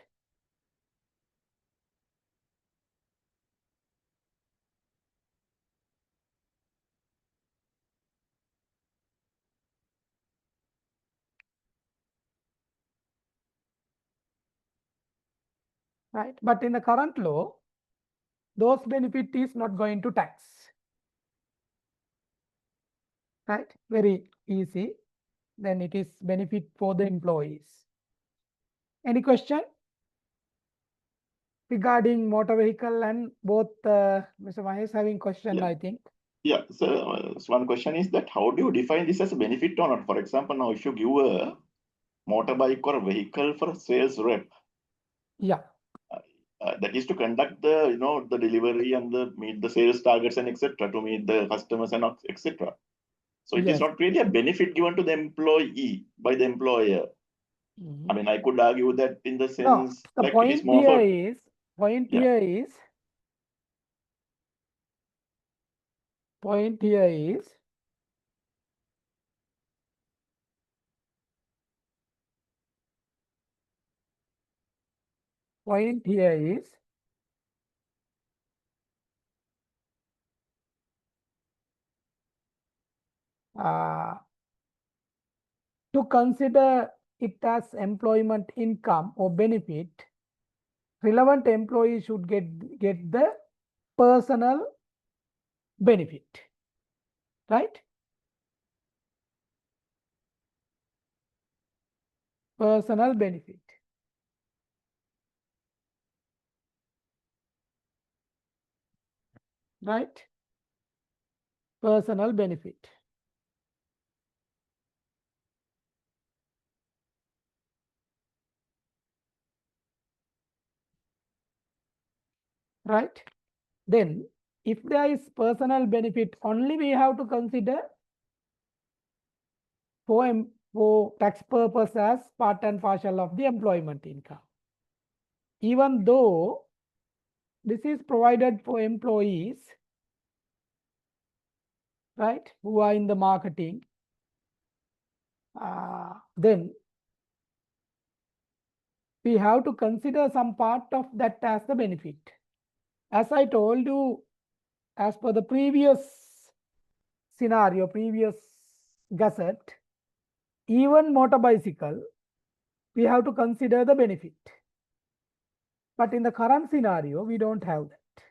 Right. But in the current law, those benefit is not going to tax. Right. Very easy. Then it is benefit for the employees. Any question regarding motor vehicle? And both Mr. Mahesh having question, Yeah. I think. Yeah, so one question is that how do you define this as a benefit or not? For example, now if you give a motorbike or a vehicle for a sales rep, Yeah. that is to conduct the the delivery and the meet the sales targets and etc. to meet the customers and etc. So it is Yes. not really a benefit given to the employee by the employer. Mhm. I mean, I could argue that in the No, sense the like it point is more here for is point Yeah. here is point here is point here is to consider it as employment income or benefit, relevant employee should get the personal benefit, right? Personal benefit. Right? Personal benefit. Right? Then, if there is personal benefit, only we have to consider for tax purpose as part and partial of the employment income. Even though this is provided for employees, right, who are in the marketing, then we have to consider some part of that as the benefit. As I told you, as per the previous scenario, previous gazette, even motor bicycle, we have to consider the benefit. But in the current scenario, we don't have that.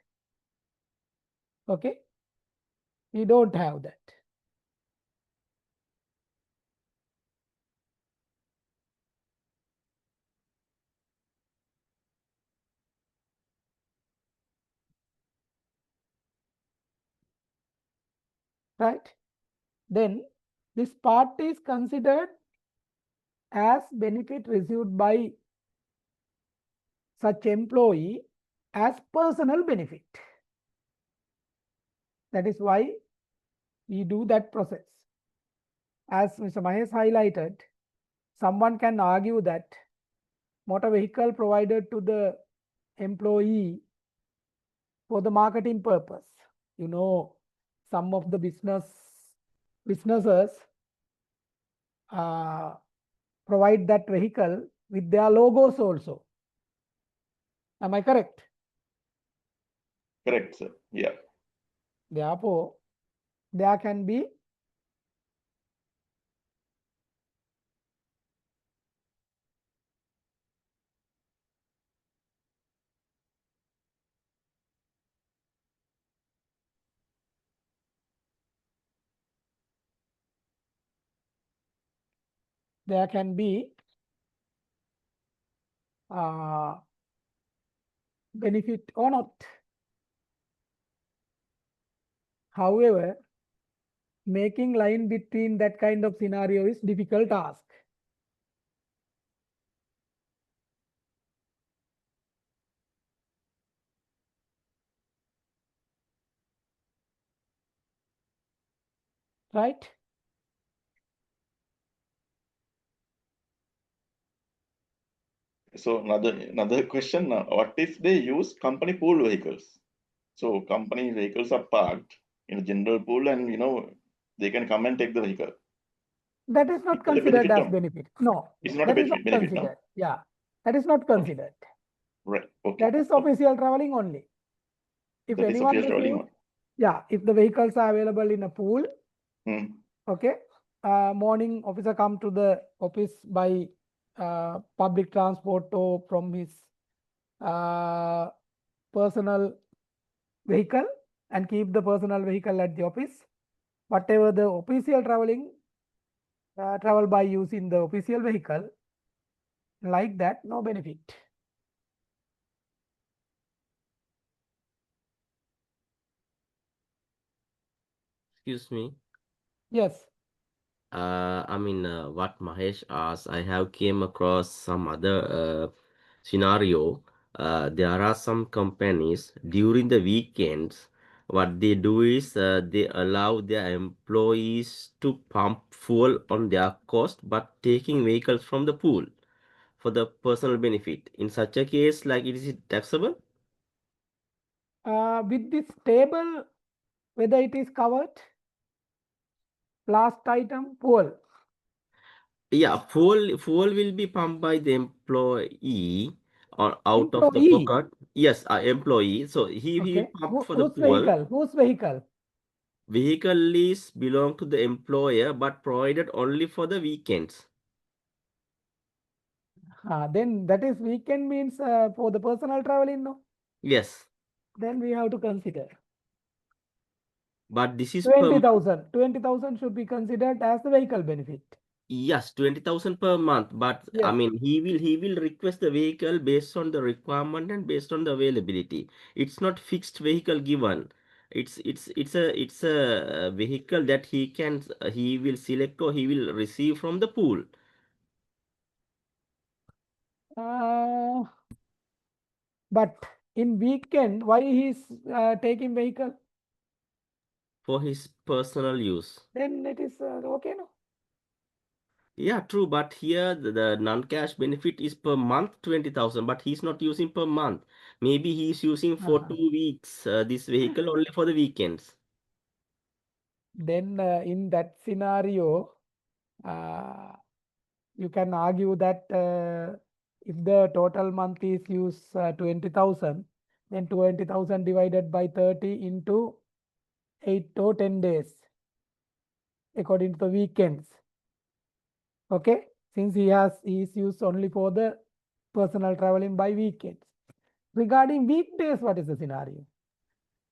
Okay? We don't have that. Right? Then this part is considered as benefit received by such employee as personal benefit. That is why we do that process. As Mr. Mahesh highlighted, someone can argue that motor vehicle provided to the employee for the marketing purpose. You know, some of the businesses provide that vehicle with their logos also. Am I correct? Correct, sir. Yeah. Therefore, there can be benefit or not. However, making line between that kind of scenario is difficult task. Right? So another question, what if they use company pool vehicles? So company vehicles are parked in a general pool and, they can come and take the vehicle. That is not Is it a considered benefit as or- benefit. No, It's not a that is not benefit, no? considered. Yeah, that is not considered. Right. Okay. That is official traveling only. If That is anyone official traveling receives, yeah, if the vehicles are available in a pool, okay, morning officer come to the office by public transport or from his personal vehicle and keep the personal vehicle at the office. Whatever the official travel by using the official vehicle, like that, no benefit. Excuse me. Yes. What Mahesh asked, I have came across some other scenario. There are some companies during the weekends, what they do is they allow their employees to pump fuel on their cost, but taking vehicles from the pool for the personal benefit. In such a case, like, is it taxable? With this table, whether it is covered, last item, fuel. Yeah, fuel will be pumped by the employee, out of the Employee. pocket. Yes, employee. So he Okay. pumped for the Whose fuel. vehicle? Whose vehicle? Vehicle lease belong to the employer, but provided only for the weekends. Then that is weekend means for the personal traveling, no? Yes, Then we have to consider. but this is per 20,000. 20,000 should be considered as the vehicle benefit. yes, 20,000 per month. But I Yes. mean, he will request the vehicle based on the requirement and based on the availability. It's not fixed vehicle given. It's a vehicle that he will select or he will receive from the pool Uh, but in weekend, why he's taking vehicle? for his personal use. Then it is okay, no? Yeah, true. But here the non-cash benefit is per month 20,000, but he's not using per month. Maybe he's using for 2 weeks this vehicle only for the weekends. Then in that scenario, you can argue that if the total month is use 20,000, then 20,000 divided by 30 into 8 or 10 days, according to the weekends. Okay, since he is used only for the personal traveling by weekends. Regarding weekdays, what is the scenario?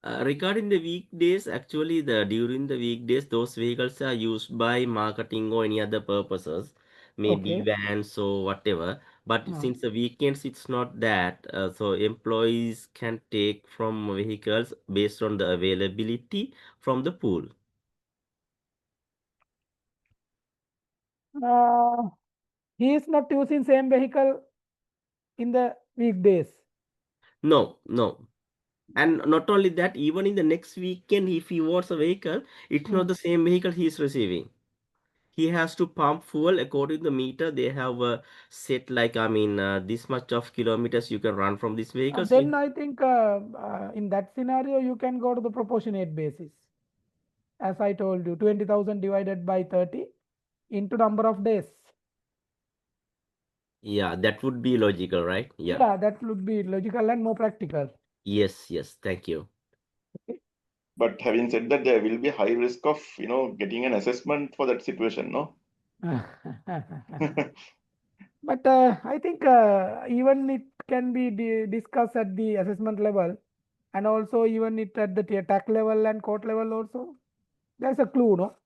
Regarding the weekdays, actually, during the weekdays, those vehicles are used by marketing or any other purposes, maybe Okay. vans or whatever. But since the weekends, it's not that. So employees can take from vehicles based on the availability from the pool. He is not using same vehicle in the weekdays. No, no. And not only that, even in the next weekend, if he wants a vehicle, it's not the same vehicle he is receiving. He has to pump fuel according to the meter. They have set like, I mean, this much of kilometers you can run from this vehicle. Then I think in that scenario, you can go to the proportionate basis. As I told you, 20,000 divided by 30 into number of days. Yeah, that would be logical, right? Yeah. Yeah, that would be logical and more practical. Yes, yes. Thank you. But having said that, there will be high risk of getting an assessment for that situation, no? But I think even it can be discussed at the assessment level, and also even it at the TAC level and court level also. There's a clue, no?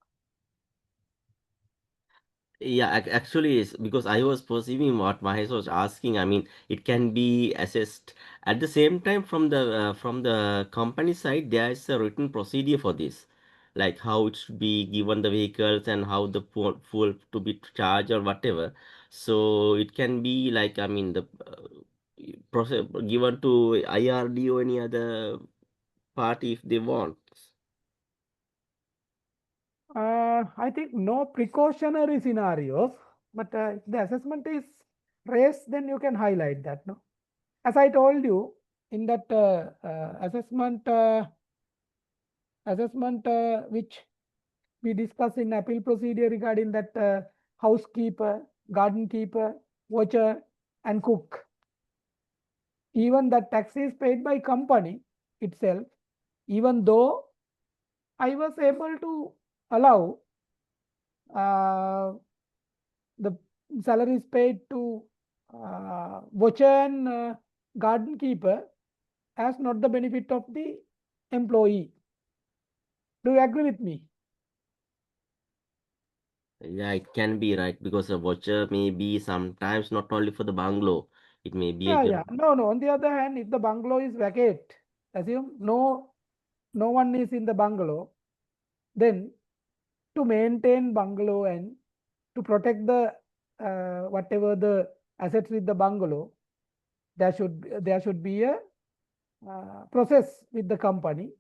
Yeah, actually, it's because I was perceiving what Mahesh was asking. I mean, it can be assessed at the same time from the company side. There is a written procedure for this, like how it should be given the vehicles and how the fuel to be charged or whatever. So it can be like, I mean, the process given to IRD or any other party if they want. I think no precautionary scenarios, but if the assessment is raised, then you can highlight that, no? As I told you, in that assessment which we discussed in appeal procedure regarding that housekeeper, garden keeper, watcher, and cook. Even that tax is paid by company itself, even though I was able to allow the salary is paid to watcher and garden keeper as not the benefit of the employee. Do you agree with me? Yeah, it can be right because a voucher may be sometimes not only for the bungalow. It may be a Yeah. No. On the other hand, if the bungalow is vacant, assume no one is in the bungalow, then to maintain bungalow and to protect the whatever the assets with the bungalow, there should be a process with the company.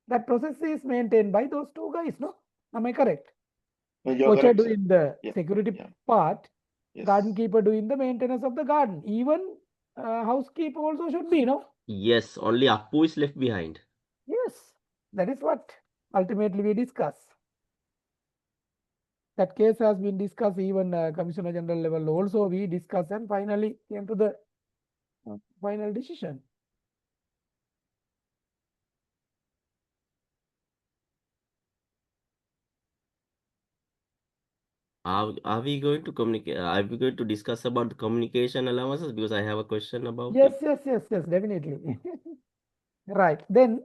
That process is maintained by those two guys, no? Am I correct? No, you're Watcher correct, sir. doing the Yeah, security yeah. part, Yes. garden keeper doing the maintenance of the garden. Even housekeeper also should be, no? Yes, only Appu is left behind. Yes, that is what ultimately we discuss. That case has been discussed even Commissioner General level also we discussed and finally came to the final decision. Are we going to communicate? Are we going to discuss about the communication allowances? Because I have a question about Yes, it. yes, definitely. Right. Then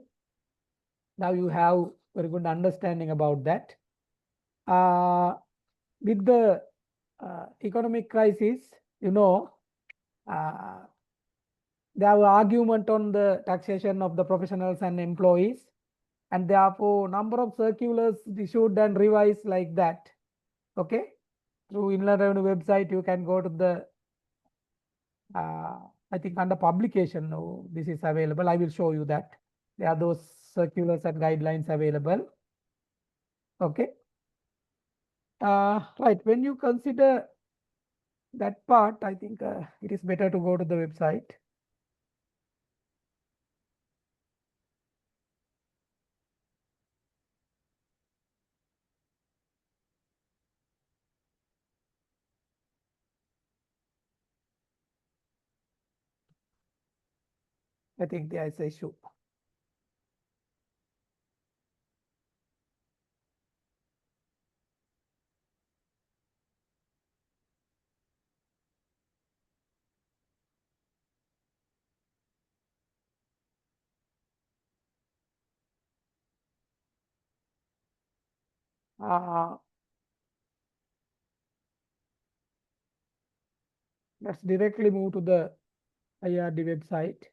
now you have very good understanding about that. With the economic crisis, you know, there are argument on the taxation of the professionals and employees, and therefore number of circulars issued and revised like that. Okay, through Inland Revenue website you can go to the I think under publication now this is available. I will show you that there are those circulars and guidelines available. Okay. Right, when you consider that part, I think it is better to go to the website. I think there is an issue. Let's directly move to the IRD website.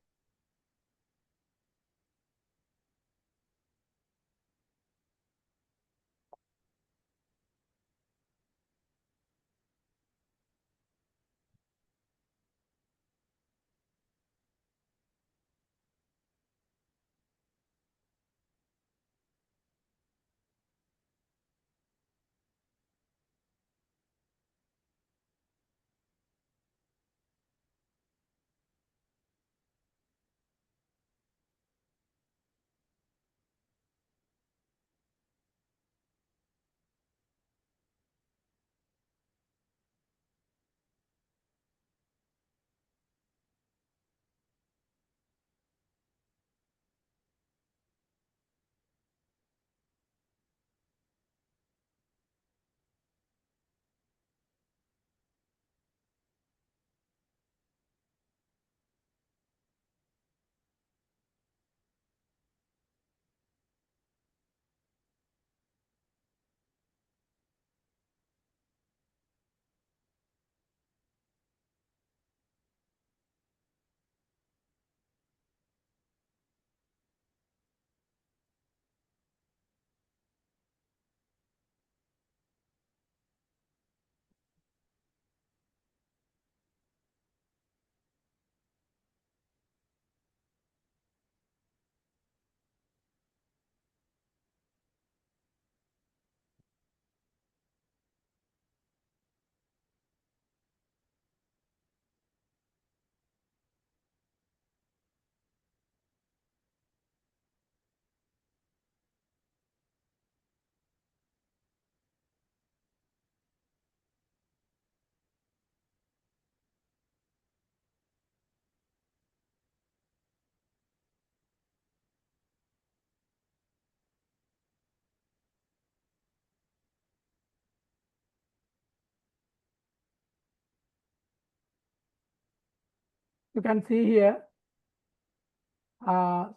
You can see here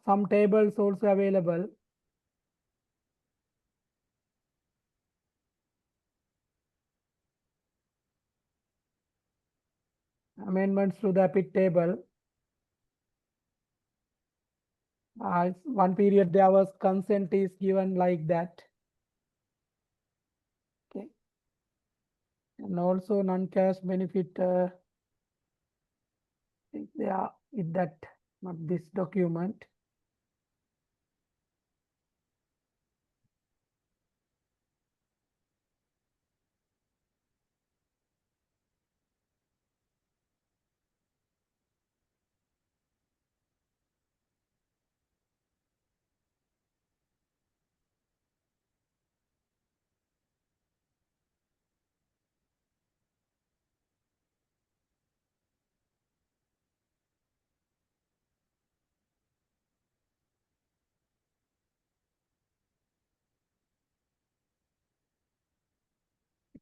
some tables also available. Amendments to the PIT table. One period there was consent is given like that. Okay. And also non-cash benefit. I think they are with that, not this document.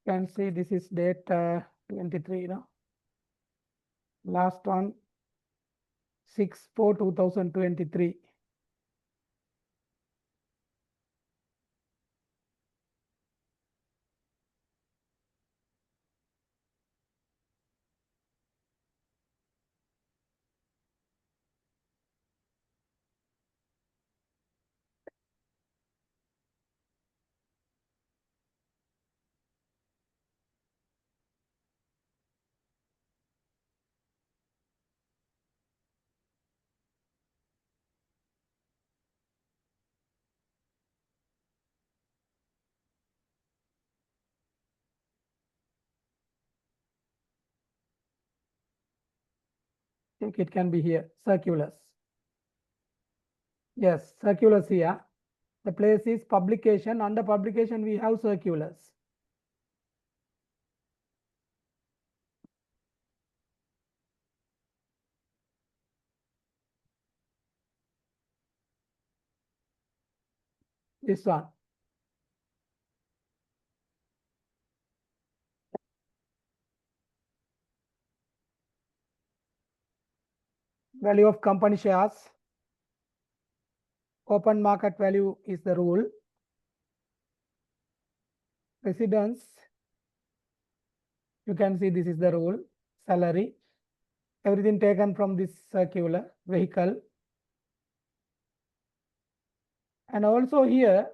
can see this is date 23, last one 6/4/2023. I think it can be here, circulars. Yes, circulars here. The place is publication. Under publication, we have circulars. This one. Value of company shares. Open market value is the rule. Residence. You can see this is the rule. Salary. Everything taken from this circular. Vehicle. And also here,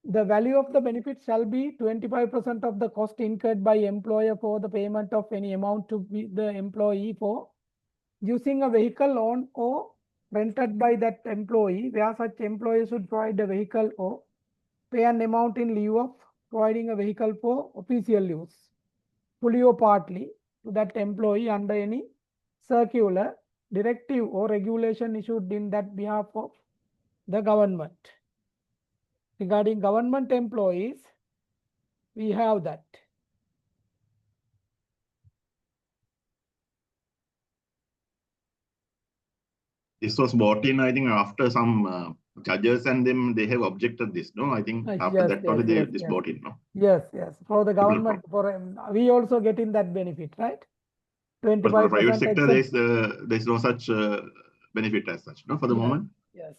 the value of the benefit shall be 25% of the cost incurred by employer for the payment of any amount to be the employee for using a vehicle owned or rented by that employee, where such employee should provide a vehicle or pay an amount in lieu of providing a vehicle for official use, fully or partly, to that employee under any circular, directive or regulation issued in that behalf of the government. Regarding government employees, we have that. This was brought in, I think, after some judges and them, they have objected this, no? I think after Yes, that yes, only yes, this yes. brought in, no? Yes, yes. For the government, we also get in that benefit, right? But for the private 25% sector, exemption. there's no such benefit as such, no, for the Yes, moment. yes.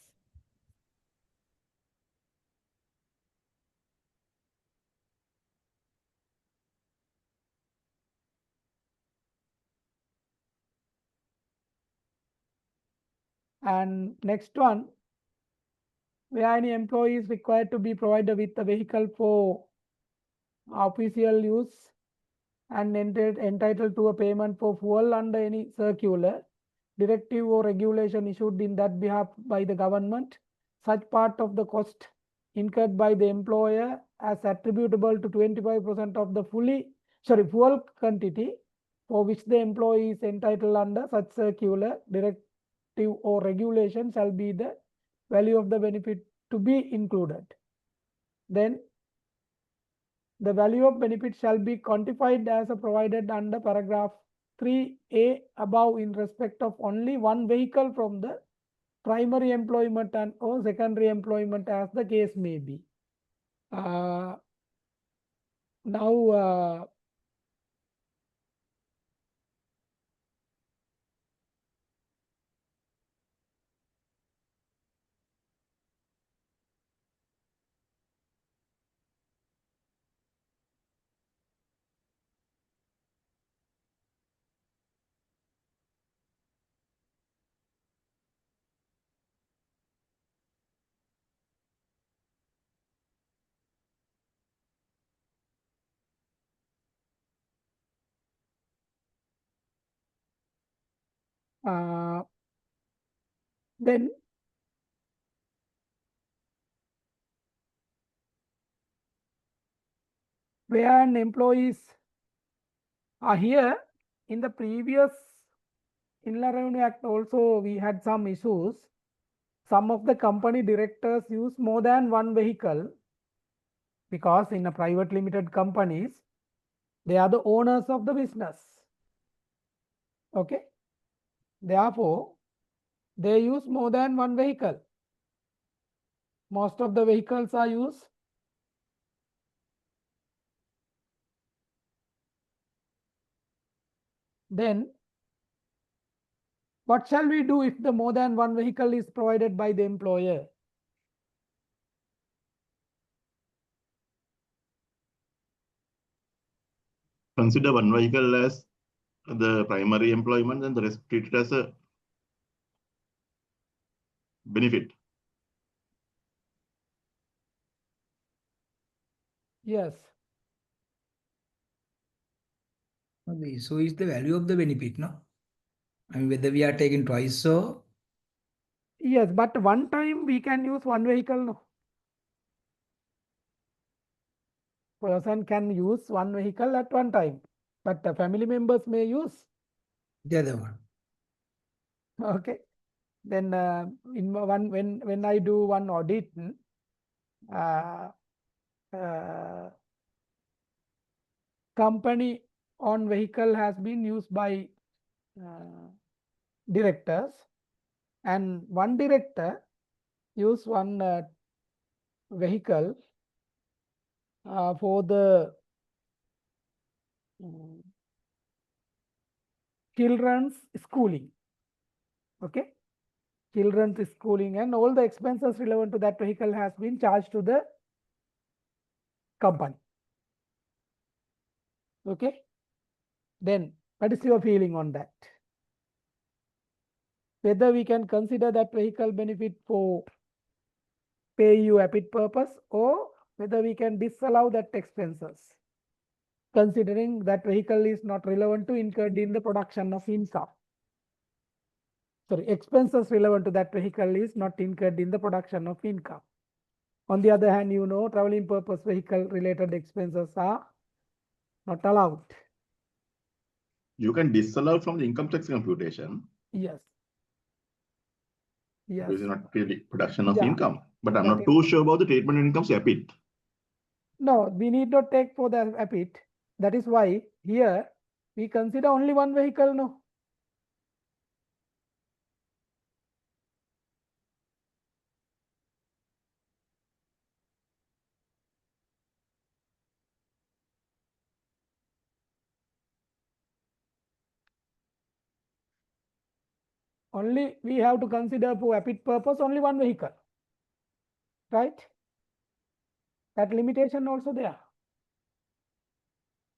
And next one, where any employee is required to be provided with a vehicle for official use and entitled to a payment for fuel under any circular, directive or regulation issued in that behalf by the government, such part of the cost incurred by the employer as attributable to 25% of the fuel quantity for which the employee is entitled under such circular, directive or regulation shall be the value of the benefit to be included. Then the value of benefit shall be quantified as provided under paragraph 3A above in respect of only one vehicle from the primary employment and or secondary employment as the case may be. Now, then where an employees are here in the previous Inland Revenue Act also we had some issues. Some of the company directors use more than one vehicle because in a private limited companies, they are the owners of the business. Okay. Therefore, they use more than one vehicle. Most of the vehicles are used Then what shall we do if the more than one vehicle is provided by the employer? Consider one vehicle as the primary employment and the rest treated as a benefit. Yes. The issue is the value of the benefit, no? I mean, whether we are taking twice or... Yes, but one time we can use one vehicle, no? Person can use one vehicle at one time, but the family members may use the other one. Okay. Then in one when I do one audit, company on vehicle has been used by directors, and one director use one vehicle for the children's schooling. Okay. Children's schooling, and all the expenses relevant to that vehicle has been charged to the company. Okay. Then what is your feeling on that? Whether we can consider that vehicle benefit for pay-you APIT purpose, or whether we can disallow that expenses, considering that vehicle is not relevant to incurred in the production of income. Sorry, expenses relevant to that vehicle is not incurred in the production of income. On the other hand, traveling purpose vehicle related expenses are not allowed. You can disallow from the income tax computation. Yes. Yes. This is not really production of Yeah, income, but I'm that not too sure about the treatment when it comes to APIT. No, we need not take for the APIT. That is why here we consider only one vehicle, no? Only we have to consider for APIT purpose only one vehicle, right? That limitation also there.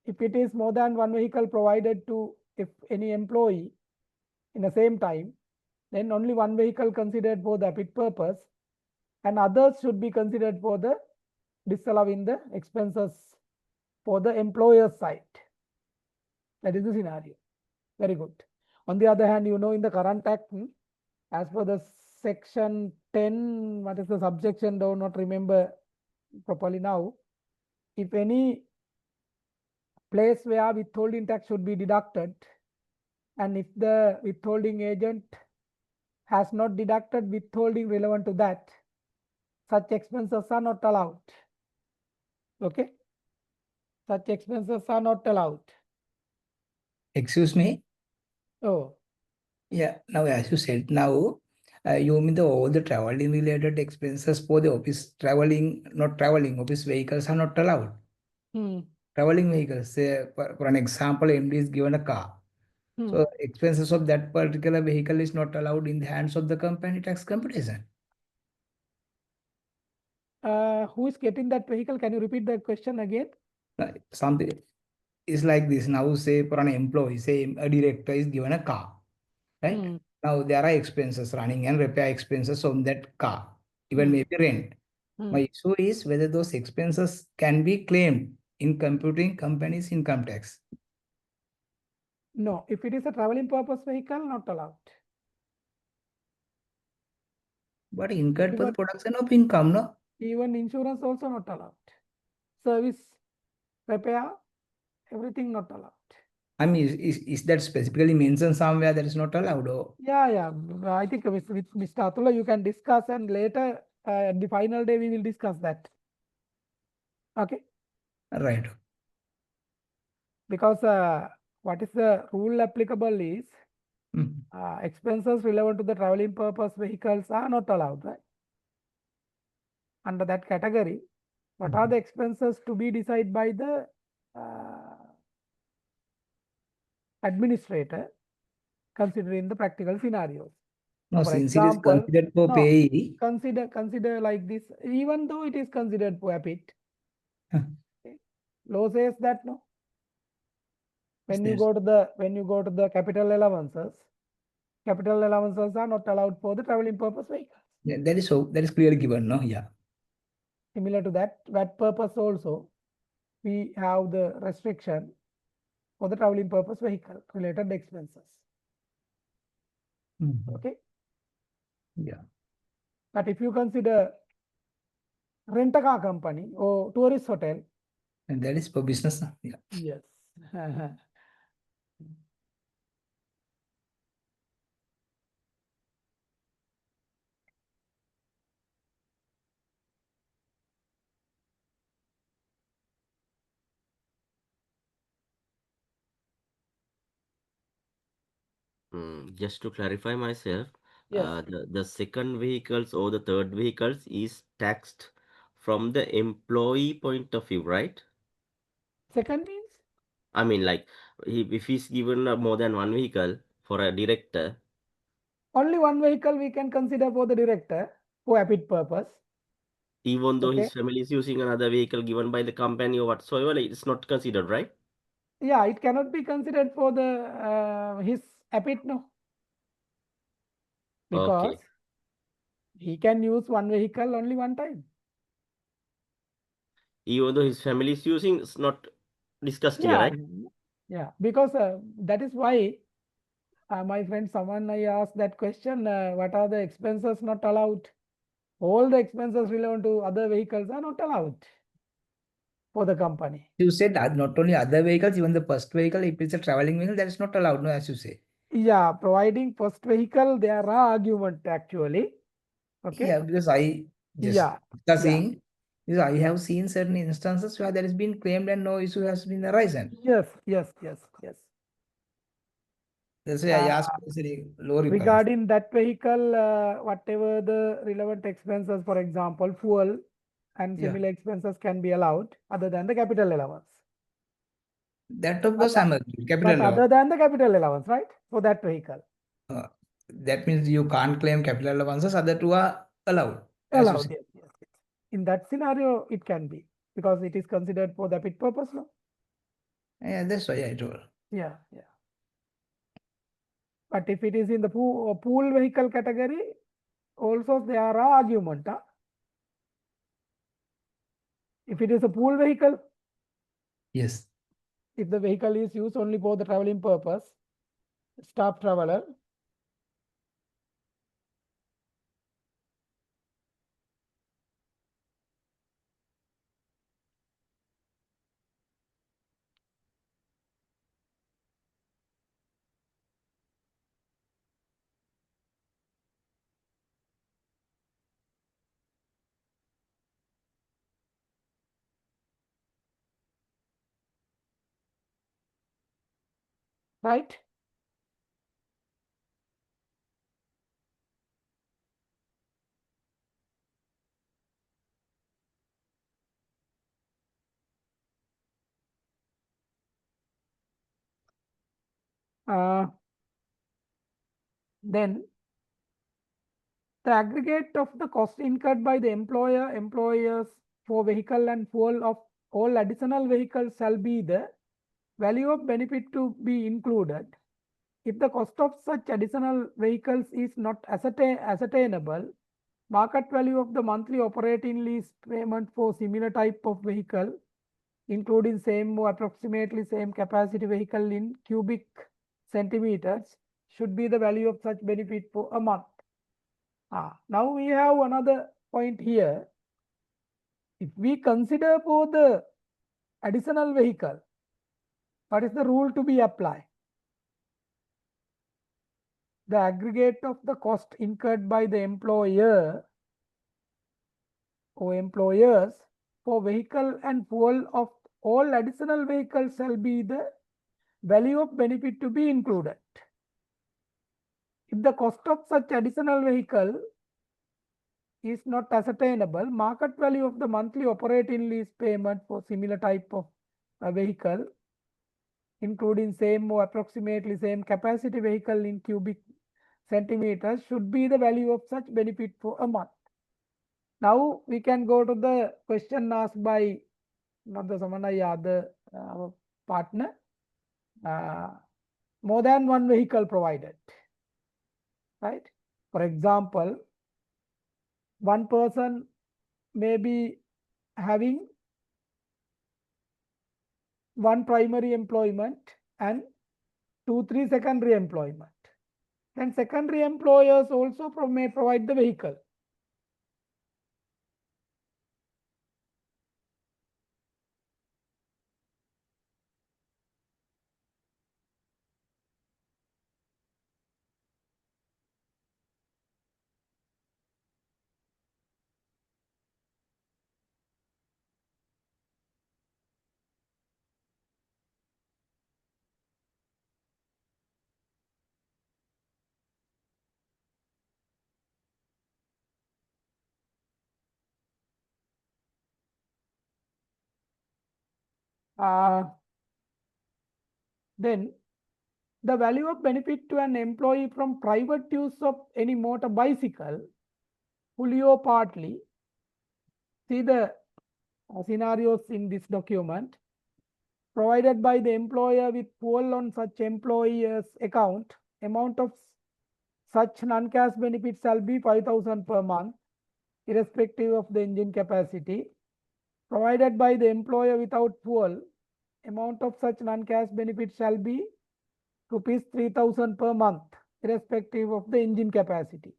If it is more than one vehicle provided to if any employee in the same time, then only one vehicle considered for the APIT purpose, and others should be considered for the disallowing the expenses for the employer's side. That is the scenario. Very good. On the other hand, in the current act, as per the section 10, what is the subsection, do not remember properly now. If any place where withholding tax should be deducted, and if the withholding agent has not deducted withholding relevant to that, such expenses are not allowed. Okay. Such expenses are not allowed. Excuse me? Oh. Yeah, now as you said, now you mean all the traveling related expenses for the office traveling, not traveling, office vehicles are not allowed. Traveling vehicles, say for an example, MD is given a car. So expenses of that particular vehicle is not allowed in the hands of the company tax computation. Who is getting that vehicle? Can you repeat the question again? Something is like this. Now say for an employee, say a director is given a car, right? Now there are expenses running and repair expenses on that car, even maybe rent. My issue is whether those expenses can be claimed in computing company's income tax. No, if it is a traveling purpose vehicle, not allowed. But incurred for the production of income, no? Even insurance also not allowed. Service, repair, everything not allowed. I mean, is that specifically mentioned somewhere that is not allowed? Or? Yeah. I think with Mr. Atula, you can discuss, and later the final day we will discuss that. Okay. Right. Because what is the rule applicable is expenses relevant to the traveling purpose vehicles are not allowed, right? Under that category, what are the expenses to be decided by the administrator considering the practical scenarios. No, For since it is example, considered for no, payee, consider like this, even though it is considered for habit. Huh. Law says that no. When you Yes. go to the capital allowances are not allowed for the traveling purpose vehicles. Yeah, that is clearly given, no? Yeah. Similar to that purpose also, we have the restriction for the traveling purpose vehicle related expenses. Okay. Yeah. But if you consider rent a car company or tourist hotel, And that is for business, no? Yeah. yes. Just to clarify myself, Yes. the second vehicles or the third vehicles is taxed from the employee point of view, right? Second means? I mean, like if he's given more than one vehicle for a director, Only one vehicle we can consider for the director for habit purpose. even though Okay. his family is using another vehicle given by the company or whatsoever, it's not considered, right? Yeah, it cannot be considered for the his habit, no. Because Okay. he can use one vehicle only one time. Even though his family is using, it's not discussed here, Yeah, right? yeah. Because that is why my friend, someone I asked that question, what are the expenses not allowed? All the expenses relevant to other vehicles are not allowed for the company. You said that not only other vehicles, even the first vehicle, if it's a traveling vehicle, that is not allowed, no, as you say. Yeah, providing first vehicle, there are argument actually. Okay. Yeah, because I just Yeah. discussing, because I have seen certain instances where there has been claimed and no issue has been arisen. Yes. That's why I asked the low requirements. Regarding that vehicle, whatever the relevant expenses, for example, fuel and Yeah. similar expenses can be allowed other than the capital allowance. That of course I'm agree. Capital But allowance. other than the capital allowance, right? For that vehicle. That means you can't claim capital allowances, other two are allowed. as you Allowed, say. yes. In that scenario, it can be because it is considered for the pit purpose, no? Yeah, that's why I told. Yeah. But if it is in the pool vehicle category, also there are argument. If it is a pool vehicle, Yes. if the vehicle is used only for the traveling purpose, staff traveler, right? Then the aggregate of the cost incurred by the employers for vehicle and fuel of all additional vehicles shall be the value of benefit to be included. If the cost of such additional vehicles is not ascertainable, market value of the monthly operating lease payment for similar type of vehicle, including same or approximately same capacity vehicle in cubic centimeters, should be the value of such benefit for a month. Now we have another point here. If we consider for the additional vehicle, what is the rule to be applied? The aggregate of the cost incurred by the employer or employers for vehicle and fuel of all additional vehicles shall be the value of benefit to be included. If the cost of such additional vehicle is not ascertainable, market value of the monthly operating lease payment for similar type of vehicle including same or approximately same capacity vehicle in cubic centimeters, should be the value of such benefit for a month. Now we can go to the question asked by not the Samanaya, the partner. More than one vehicle provided, right? For example, one person may be having one primary employment and 2-3 secondary employment. Then secondary employers also may provide the vehicle. Then the value of benefit to an employee from private use of any motor bicycle, fully or partly. See the scenarios in this document. Provided by the employer with fuel on such employer's account, amount of such non-cash benefits shall be 5,000 per month, irrespective of the engine capacity. Provided by the employer without fuel, amount of such non-cash benefits shall be rupees 3,000 per month, irrespective of the engine capacity,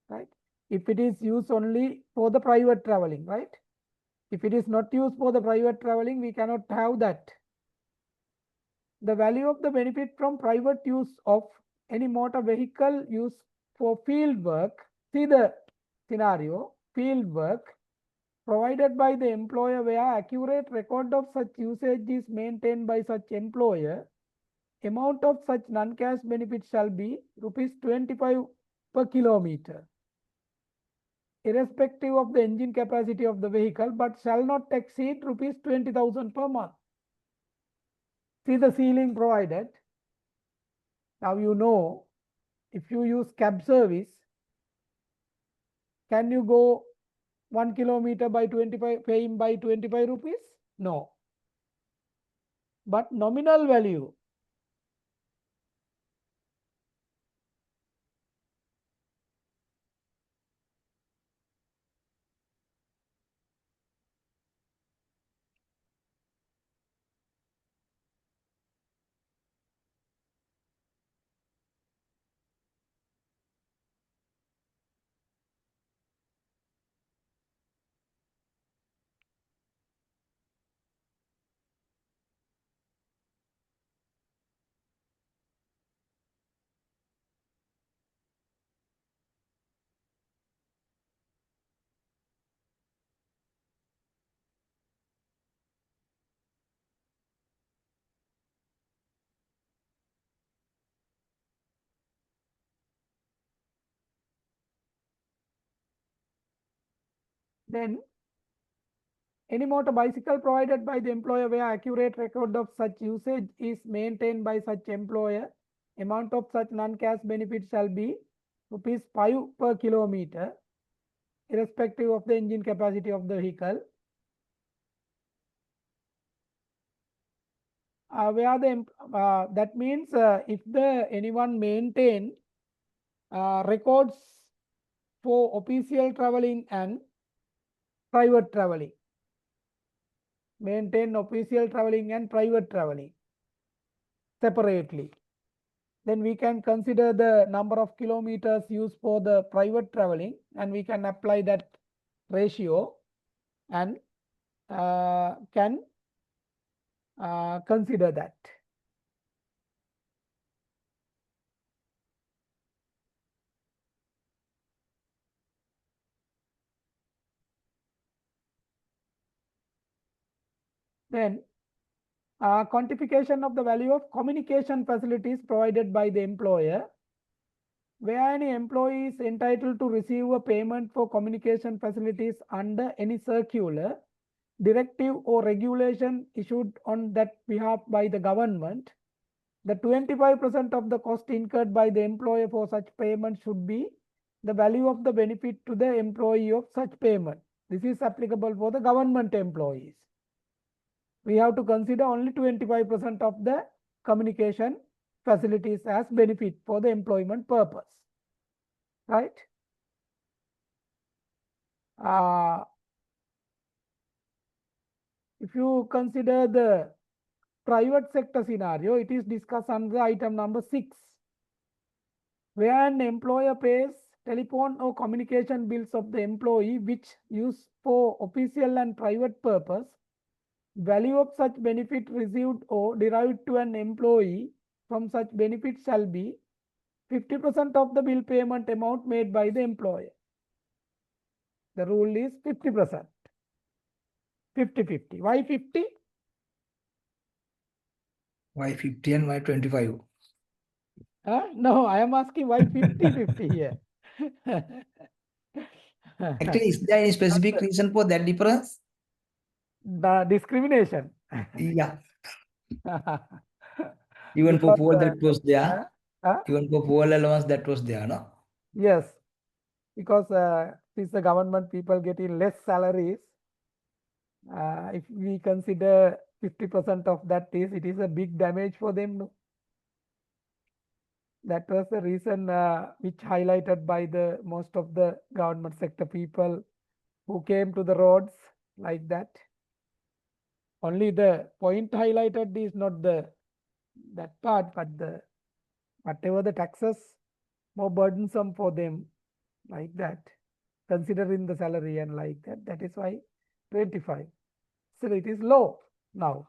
right? If it is used only for the private traveling, right? If it is not used for the private traveling, we cannot have that. The value of the benefit from private use of any motor vehicle used for field work. See the scenario, field work provided by the employer where accurate record of such usage is maintained by such employer. Amount of such non-cash benefit shall be rupees 25 per kilometer, irrespective of the engine capacity of the vehicle, but shall not exceed rupees 20,000 per month. See the ceiling provided. Now you know, if you use cab service, can you go 1 kilometer by 25, paying by 25 rupees? No. But nominal value, then any motor bicycle provided by the employer where accurate record of such usage is maintained by such employer, amount of such non-cash benefit shall be rupees 5 per kilometer, irrespective of the engine capacity of the vehicle. Where the that means if the anyone maintain records for official traveling and private traveling, maintain official traveling and private traveling separately, then we can consider the number of kilometers used for the private traveling and we can apply that ratio and can consider that. Then quantification of the value of communication facilities provided by the employer. Where any employee is entitled to receive a payment for communication facilities under any circular directive or regulation issued on that behalf by the government, the 25% of the cost incurred by the employer for such payment should be the value of the benefit to the employee of such payment. This is applicable for the government employees. We have to consider only 25% of the communication facilities as benefit for the employment purpose, right? If you consider the private sector scenario, it is discussed under item number 6, where an employer pays telephone or communication bills of the employee which used for official and private purpose. Value of such benefit received or derived to an employee from such benefit shall be 50% of the bill payment amount made by the employer. The rule is 50%. 50-50. Why 50? Why 50 and why 25? No, I am asking why 50-50 here. Actually, is there any specific reason for that difference? The discrimination. Yeah. Even for poor that was there. Even for poor allowance that was there, no? Yes, because since the government people getting less salaries, if we consider 50% of that it is a big damage for them. No? That was the reason which highlighted by the most of the government sector people who came to the roads like that. Only the point highlighted is not that part, but the whatever the taxes more burdensome for them, like that, considering the salary and like that. That is why 25. So it is low now.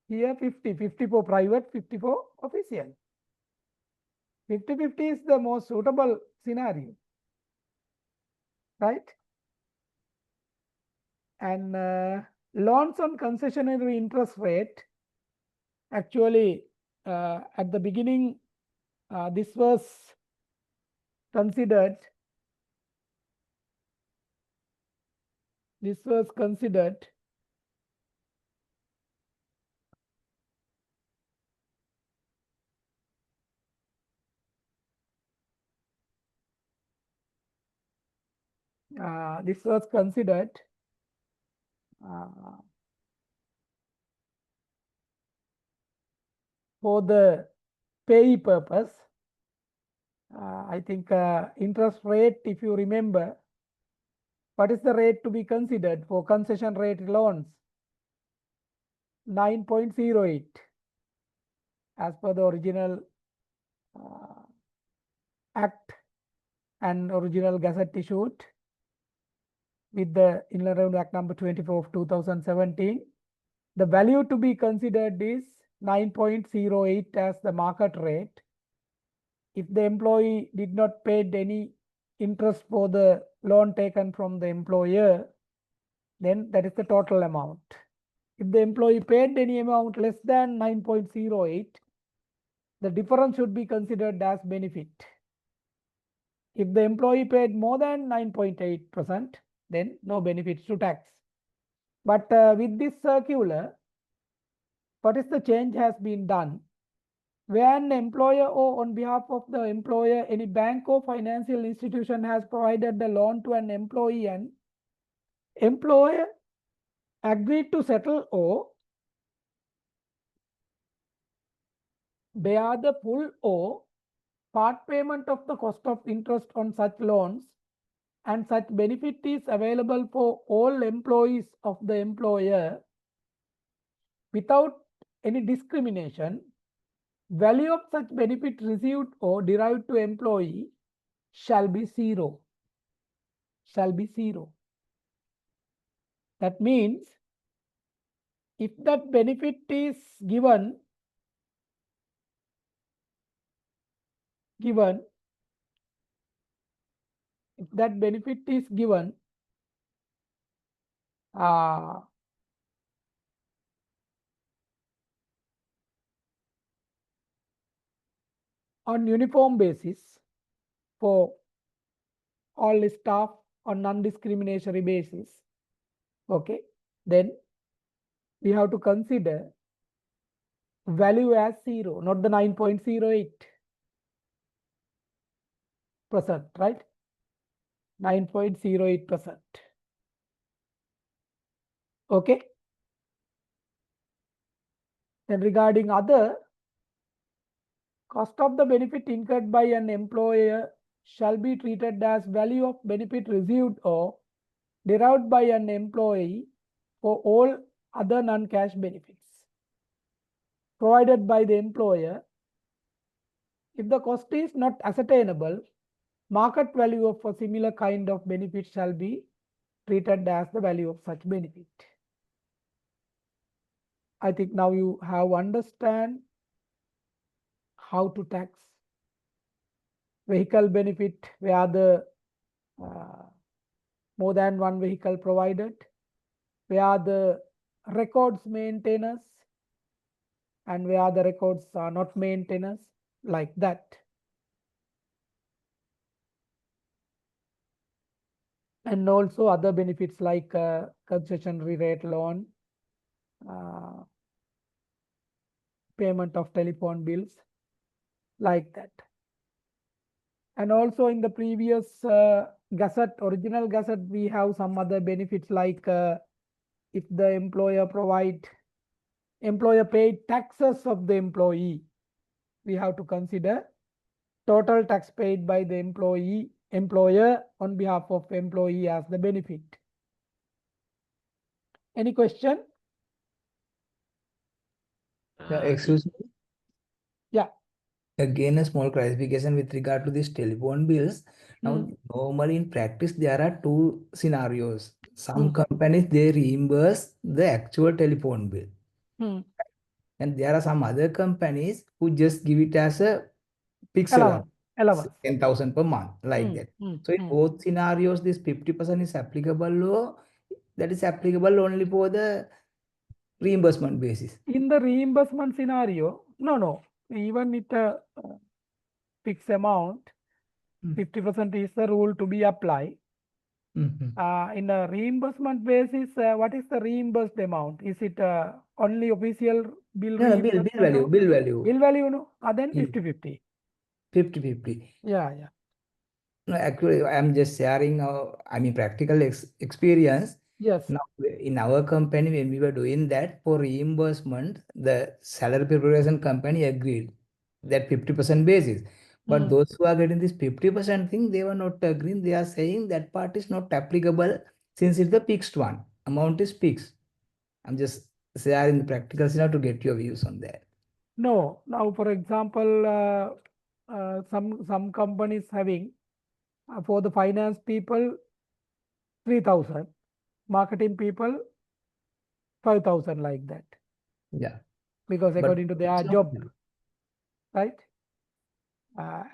Here 50 for private, 50 for official. 50-50 is the most suitable scenario, right? And loans on concessionary interest rate, actually at the beginning this was considered. This was considered for the pay purpose. I think interest rate, if you remember, what is the rate to be considered for concession rate loans? 9.08 as per the original act and original gazette issued with the Inland Revenue Act number 24 of 2017. The value to be considered is 9.08 as the market rate. If the employee did not pay any interest for the loan taken from the employer, then that is the total amount. If the employee paid any amount less than 9.08, the difference should be considered as benefit. If the employee paid more than 9.8%, then no benefits to tax. But with this circular, what is the change has been done? Where an employer or on behalf of the employer, any bank or financial institution has provided the loan to an employee and employer agreed to settle or bear the full or part payment of the cost of interest on such loans, and such benefit is available for all employees of the employer without any discrimination, value of such benefit received or derived to employee shall be zero. Shall be zero. That means if that benefit is given, if that benefit is given on uniform basis for all staff on non-discriminatory basis, okay, then we have to consider value as 0, not the 9.08%, right? 9.08%. Okay. Then regarding other, cost of the benefit incurred by an employer shall be treated as value of benefit received or derived by an employee for all other non-cash benefits provided by the employer. If the cost is not ascertainable, market value of a similar kind of benefit shall be treated as the value of such benefit. I think now you have understand how to tax vehicle benefit where the more than one vehicle provided, where the records maintenance, and where the records are not maintenance, like that. And also other benefits like concessionary rate loan, payment of telephone bills, like that. And also in the previous gazette, original gazette, we have some other benefits like if the employer paid taxes of the employee, we have to consider total tax paid by the employer on behalf of employee as the benefit. Any question? Excuse me. Yeah. Again, a small clarification with regard to these telephone bills. Now, normally in practice, there are two scenarios. Some companies, they reimburse the actual telephone bill. And there are some other companies who just give it as a fixed allowance, 10,000 per month, like that. So in both scenarios, this 50% is applicable, or that is applicable only for the reimbursement basis? In the reimbursement scenario, no. Even with a fixed amount, 50% is the rule to be applied. In a reimbursement basis, what is the reimbursed amount? Is it only official bill? No, bill value. Bill value, no? Then 50-50. 50-50. Yeah. No, actually, I'm just sharing practical experience. Yes. Now, in our company, when we were doing that for reimbursement, the salary preparation company agreed that 50% basis. But those who are getting this 50% thing, they were not agreeing. They are saying that part is not applicable since it's the fixed one. Amount is fixed. I'm just sharing the practical scenario to get your views on that. No. Now, for example, some companies having for the finance people 3,000, marketing people 5,000, like that. Yeah. Because according to their job, right?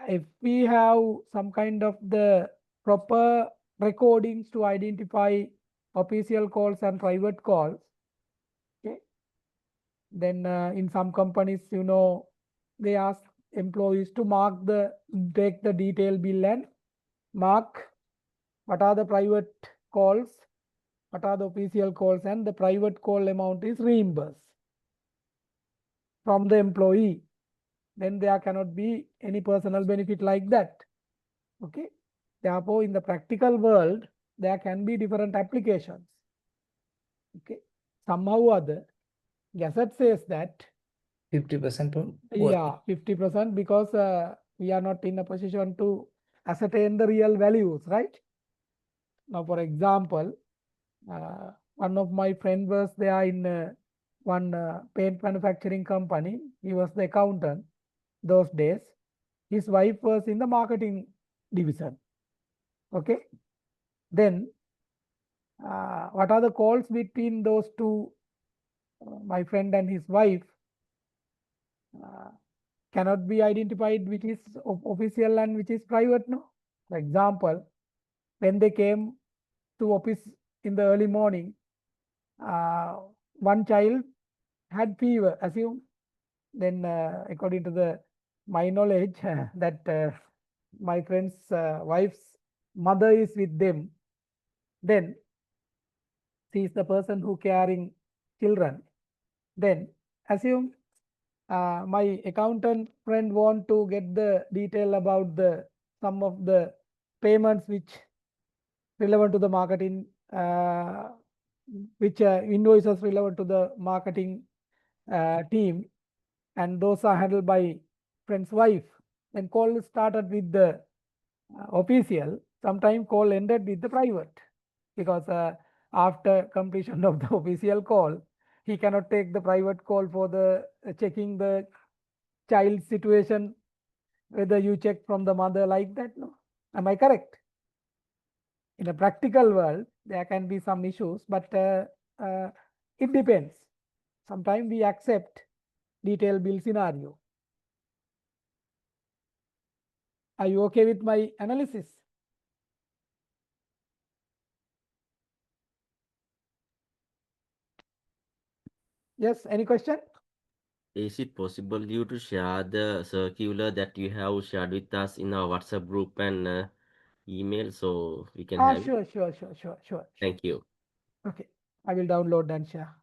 If we have some kind of the proper recordings to identify official calls and private calls, okay, then in some companies, they ask employees to take the detailed bill and mark what are the private calls, what are the official calls, and the private call amount is reimbursed from the employee. Then there cannot be any personal benefit like that. Okay. Therefore, in the practical world, there can be different applications. Okay. Somehow or other, Gazette says that 50% from yeah, 50%, because we are not in a position to ascertain the real values, right? Now, for example, one of my friends was there in one paint manufacturing company. He was the accountant those days. His wife was in the marketing division. Okay. Then, what are the calls between those two, my friend and his wife, cannot be identified which is official and which is private, no? For example, when they came to office in the early morning, one child had fever, assume. Then, according to my knowledge, that my friend's wife's mother is with them. then she is the person who caring children. Then assume my accountant friend want to get the detail about the some of the payments which relevant to the marketing, which invoices relevant to the marketing team, and those are handled by friend's wife. Then call started with the official, sometime call ended with the private, because after completion of the official call, he cannot take the private call for the checking the child situation, whether you check from the mother like that. No, am I correct? In a practical world, there can be some issues, but it depends. Sometimes we accept detailed bill scenario. Are you okay with my analysis? Yes, any question? Is it possible you to share the circular that you have shared with us in our WhatsApp group and email so we can have it? Sure. Thank you. Okay, I will download and share.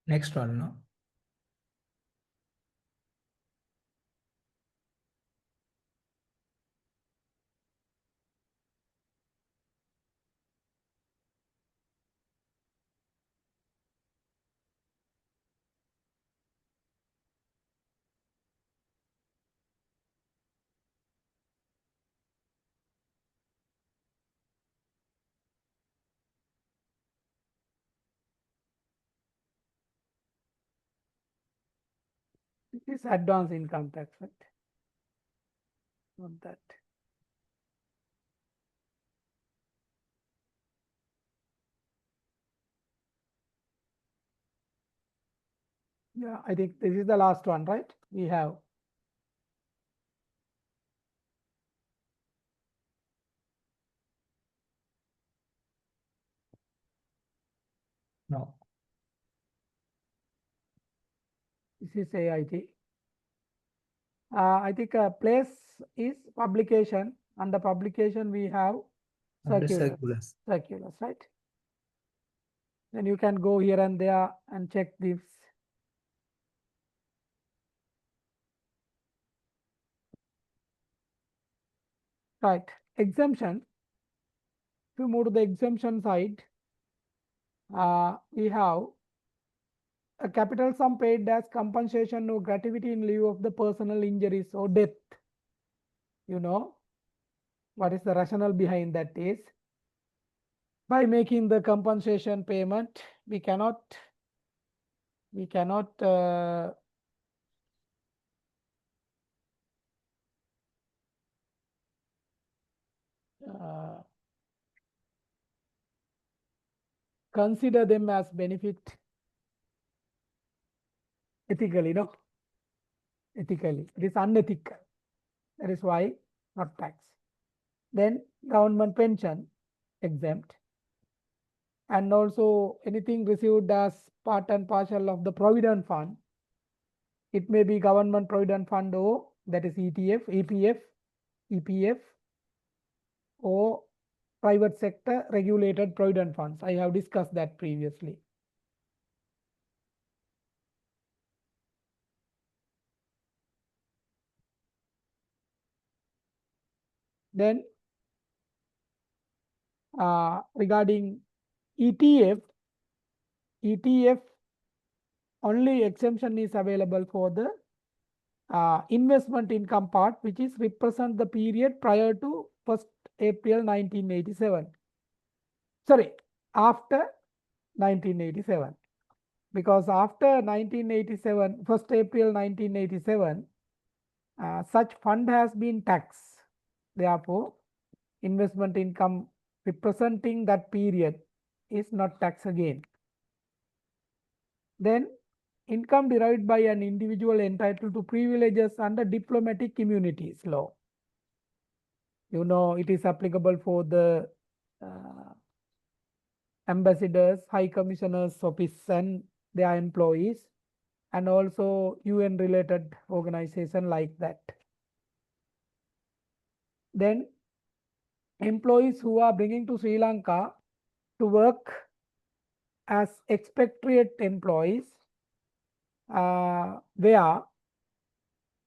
Next one, no? It is advance income tax, right? Not that. Yeah, I think this is the last one, right? We have. No. This is AIT. I think place is publication. Under publication, we have Under circulars, circulars. right? Then you can go here and there and check this. Right, exemption. If you move to the exemption side, we have a capital sum paid as compensation or gratuity in lieu of the personal injuries or death. You know, what is the rationale behind that is, by making the compensation payment, we cannot consider them as benefit ethically, no? Ethically, it is unethical. That is why not tax. Then government pension exempt, and also anything received as part and parcel of the provident fund. It may be government provident fund or that is ETF, EPF, or private sector regulated provident funds. I have discussed that previously. Then regarding ETF only exemption is available for the investment income part, which is represent the period prior to 1st April 1987. Sorry, after 1987. Because after 1987, 1st April 1987, such fund has been taxed. Therefore, investment income representing that period is not taxed again. Then, income derived by an individual entitled to privileges under diplomatic immunities law. You know, it is applicable for the ambassadors, high commissioners office and their employees, and also UN related organization like that. Then employees who are bringing to Sri Lanka to work as expatriate employees, where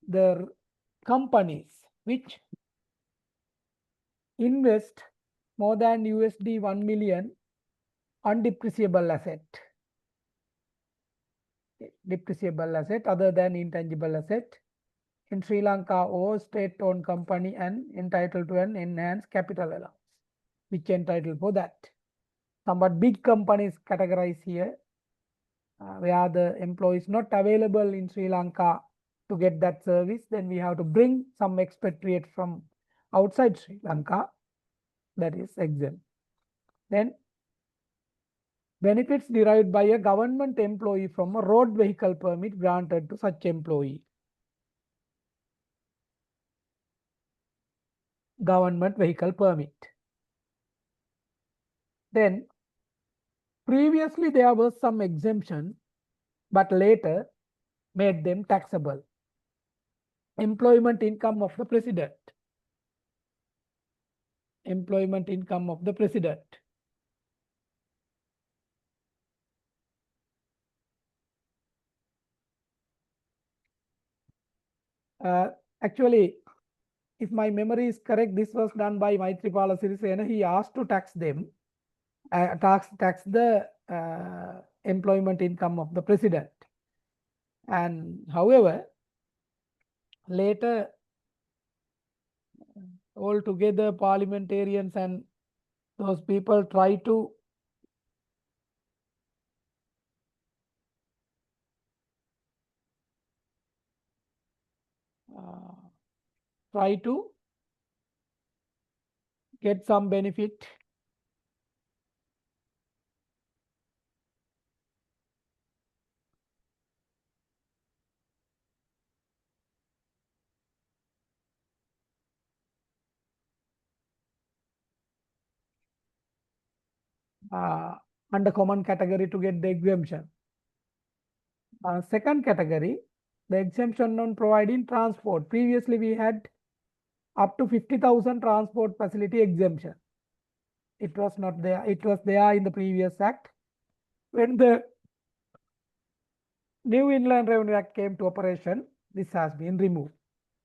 the companies which invest more than USD 1 million on depreciable asset. Depreciable asset other than intangible asset in Sri Lanka or state-owned company and entitled to an enhanced capital allowance, which entitled for that. Somewhat big companies categorized here, where the employee is not available in Sri Lanka to get that service, then we have to bring some expatriate from outside Sri Lanka, that is exempt. Then benefits derived by a government employee from a road vehicle permit granted to such employee. Government vehicle permit. Then previously there was some exemption, but later made them taxable. Employment income of the president. Employment income of the president. Actually, if my memory is correct, this was done by Maithripala Sirisena. He asked to tax them, tax the employment income of the president. And however, later altogether parliamentarians and those people try to get some benefit. Under common category to get the exemption. Second category, the exemption on providing transport. Previously, we had up to 50,000 transport facility exemption. It was not there. It was there in the previous act. When the new Inland Revenue Act came to operation, this has been removed.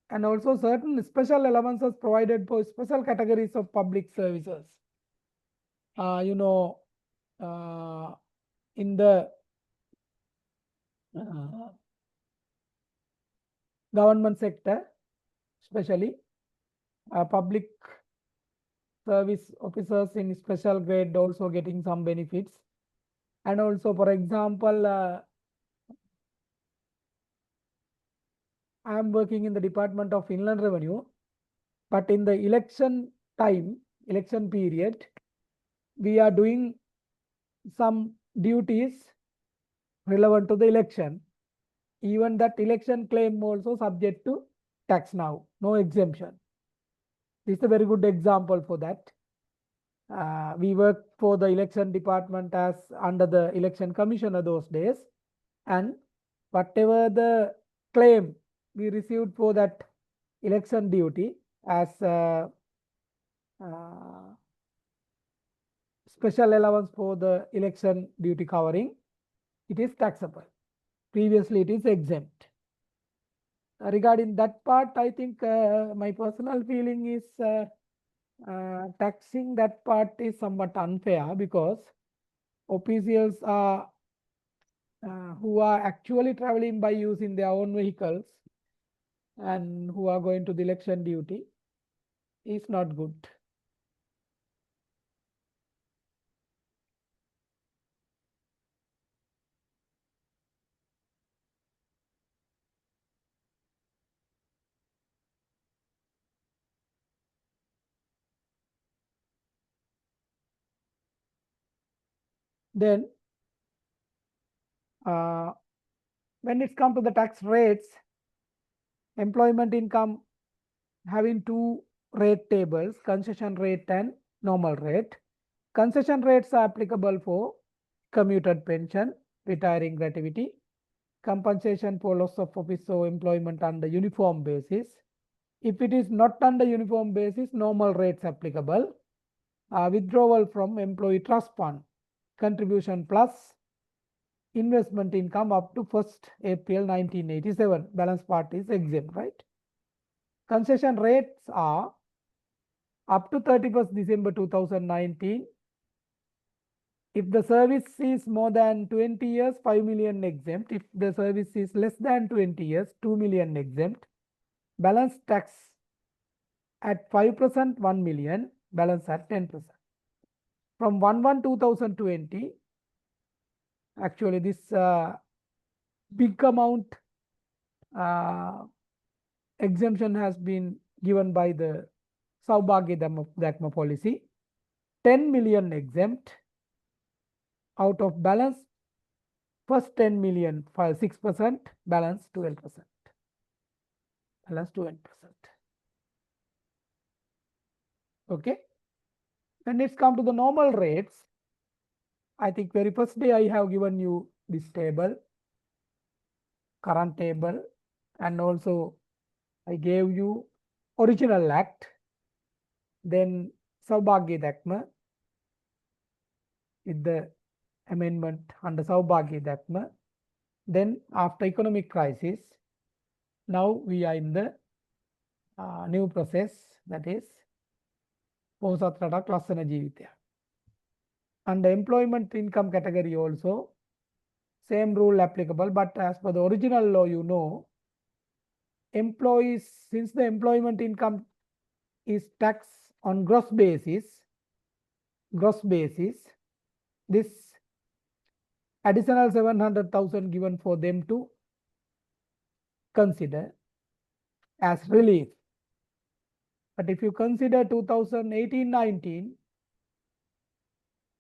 And also certain special allowances provided for special categories of public services. You know, in the government sector, especially public service officers in special grade also getting some benefits. And also, for example, I am working in the Department of Inland Revenue, but in the election time, election period, we are doing some duties relevant to the election. Even that election claim also subject to tax now, no exemption. This is a very good example for that. We worked for the election department as under the election commissioner those days, and whatever the claim we received for that election duty as special allowance for the election duty covering, it is taxable. Previously, it is exempt. Regarding that part, I think my personal feeling is taxing that part is somewhat unfair, because officials are who are actually traveling by using their own vehicles and who are going to the election duty is not good. Then when it's come to the tax rates, employment income having two rate tables, concession rate and normal rate. Concession rates are applicable for commuted pension, retiring gratuity, compensation for loss of office or employment under uniform basis. If it is not under uniform basis, normal rates applicable. Withdrawal from employee trust fund, contribution plus investment income up to 1st April 1987. Balance part is exempt, right? Concession rates are up to 31st December 2019. If the service is more than 20 years, 5 million exempt. If the service is less than 20 years, 2 million exempt. Balance tax at 5%, 1 million. Balance at 10%. From 1/1/2020, actually this big amount exemption has been given by the Saubhagya policy. 10 million exempt out of balance. First 10 million, 6%, balance 12%. Balance 12%. Okay. When it's come to the normal rates, I think very first day I have given you this table, current table, and also I gave you original act, then Saubhagya with the amendment under Saubhagya. Then after economic crisis, now we are in the new process, that is Posatrada Klasana Jivitya. Under employment income category also, same rule applicable, but as per the original law, you know, employees, since the employment income is taxed on gross basis, this additional 700,000 given for them to consider as relief. But if you consider 2018-19,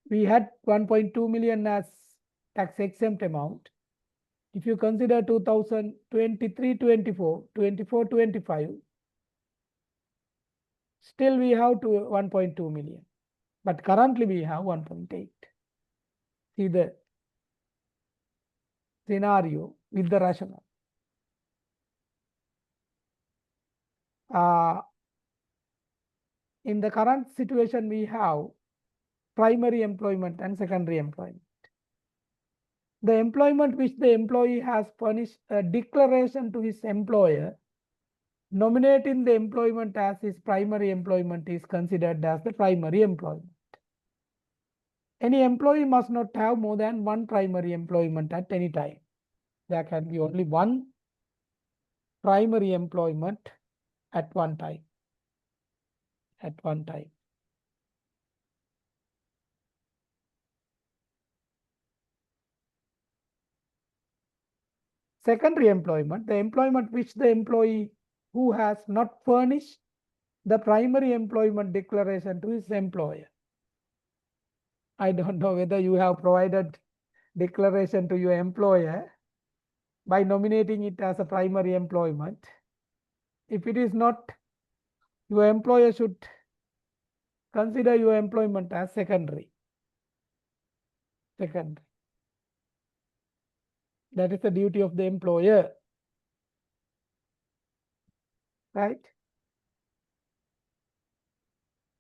we had 1.2 million as tax exempt amount. If you consider 2023-24, 24-25, still we have 1.2 million. But currently we have 1.8. See the scenario with the rationale. In the current situation, we have primary employment and secondary employment. The employment which the employee has furnished a declaration to his employer, nominating the employment as his primary employment is considered as the primary employment. Any employee must not have more than one primary employment at any time. There can be only one primary employment at one time. Secondary employment, the employment which the employee who has not furnished the primary employment declaration to his employer. I don't know whether you have provided declaration to your employer by nominating it as a primary employment. If it is not, your employer should consider your employment as secondary. That is the duty of the employer, right?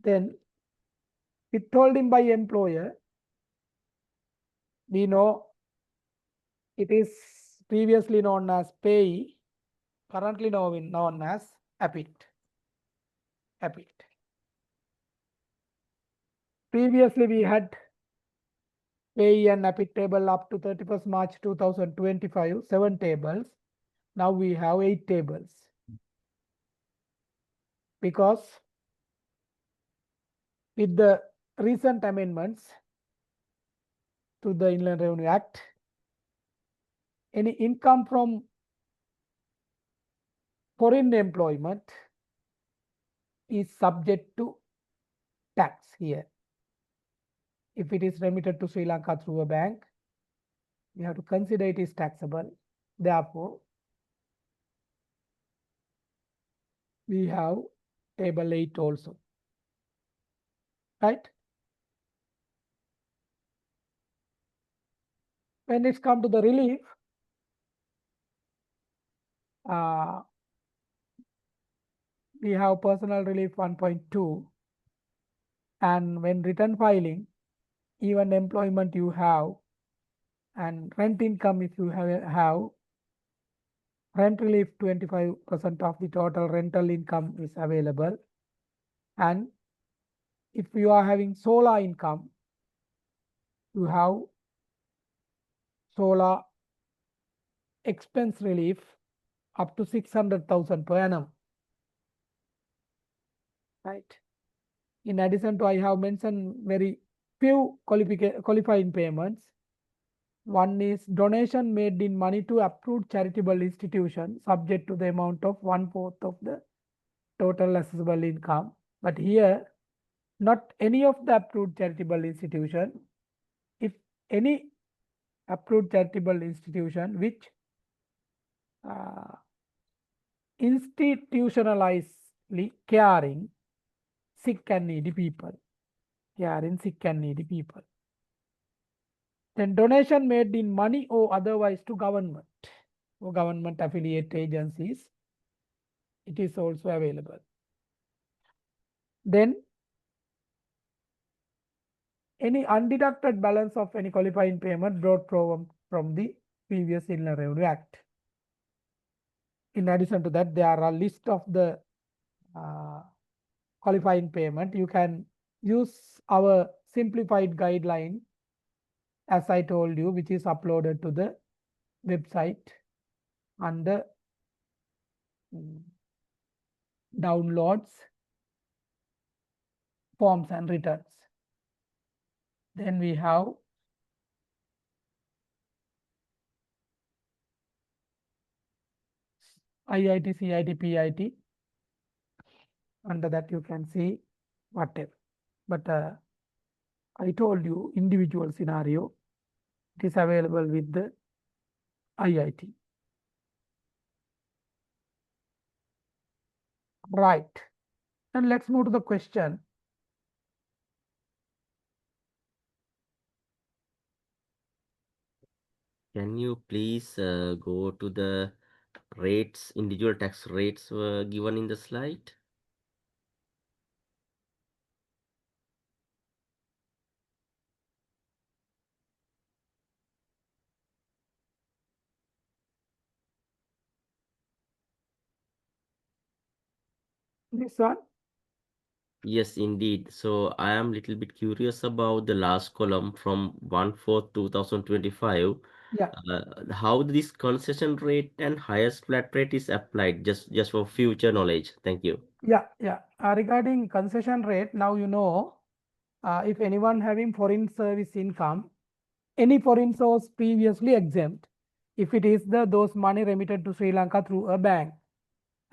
Then withholding by employer, we know it is previously known as payee, currently known as APIT. Previously we had payee and APIT table up to 31st March 2025, 7 tables. Now we have 8 tables. Because with the recent amendments to the Inland Revenue Act, any income from foreign employment is subject to tax here. if it is remitted to Sri Lanka through a bank, we have to consider it is taxable. Therefore, we have table 8 also, right? When it's come to the relief, we have personal relief 1.2, and when return filing, even employment you have, and rent income if you have rent relief 25% of the total rental income is available. And if you are having solar income, you have solar expense relief up to 600,000 per annum, right? In addition to, I have mentioned very few qualifying payments. One is donation made in money to approved charitable institution subject to the amount of 1/4 of the total assessable income. But here, not any of the approved charitable institution. If any approved charitable institution which institutionalizedly caring sick and needy people, caring sick and needy people. Then donation made in money or otherwise to government or government affiliate agencies, it is also available. Then any undeducted balance of any qualifying payment brought from the previous Inland Revenue Act. In addition to that, there are a list of the qualifying payment. You can use our simplified guideline, as I told you, which is uploaded to the website under downloads, forms and returns. Then we have IIT, CIT, PIT. Under that you can see whatever. But I told you individual scenario, it is available with the IIT. Right. And let's move to the question. Can you please go to the rates, individual tax rates given in the slide? This one? Yes, indeed. So I am little bit curious about the last column from 1/4/2025. Yeah. How this concession rate and highest flat rate is applied, just for future knowledge. Thank you. Yeah. Regarding concession rate, now you know, if anyone having foreign service income, any foreign source previously exempt, if it is those money remitted to Sri Lanka through a bank,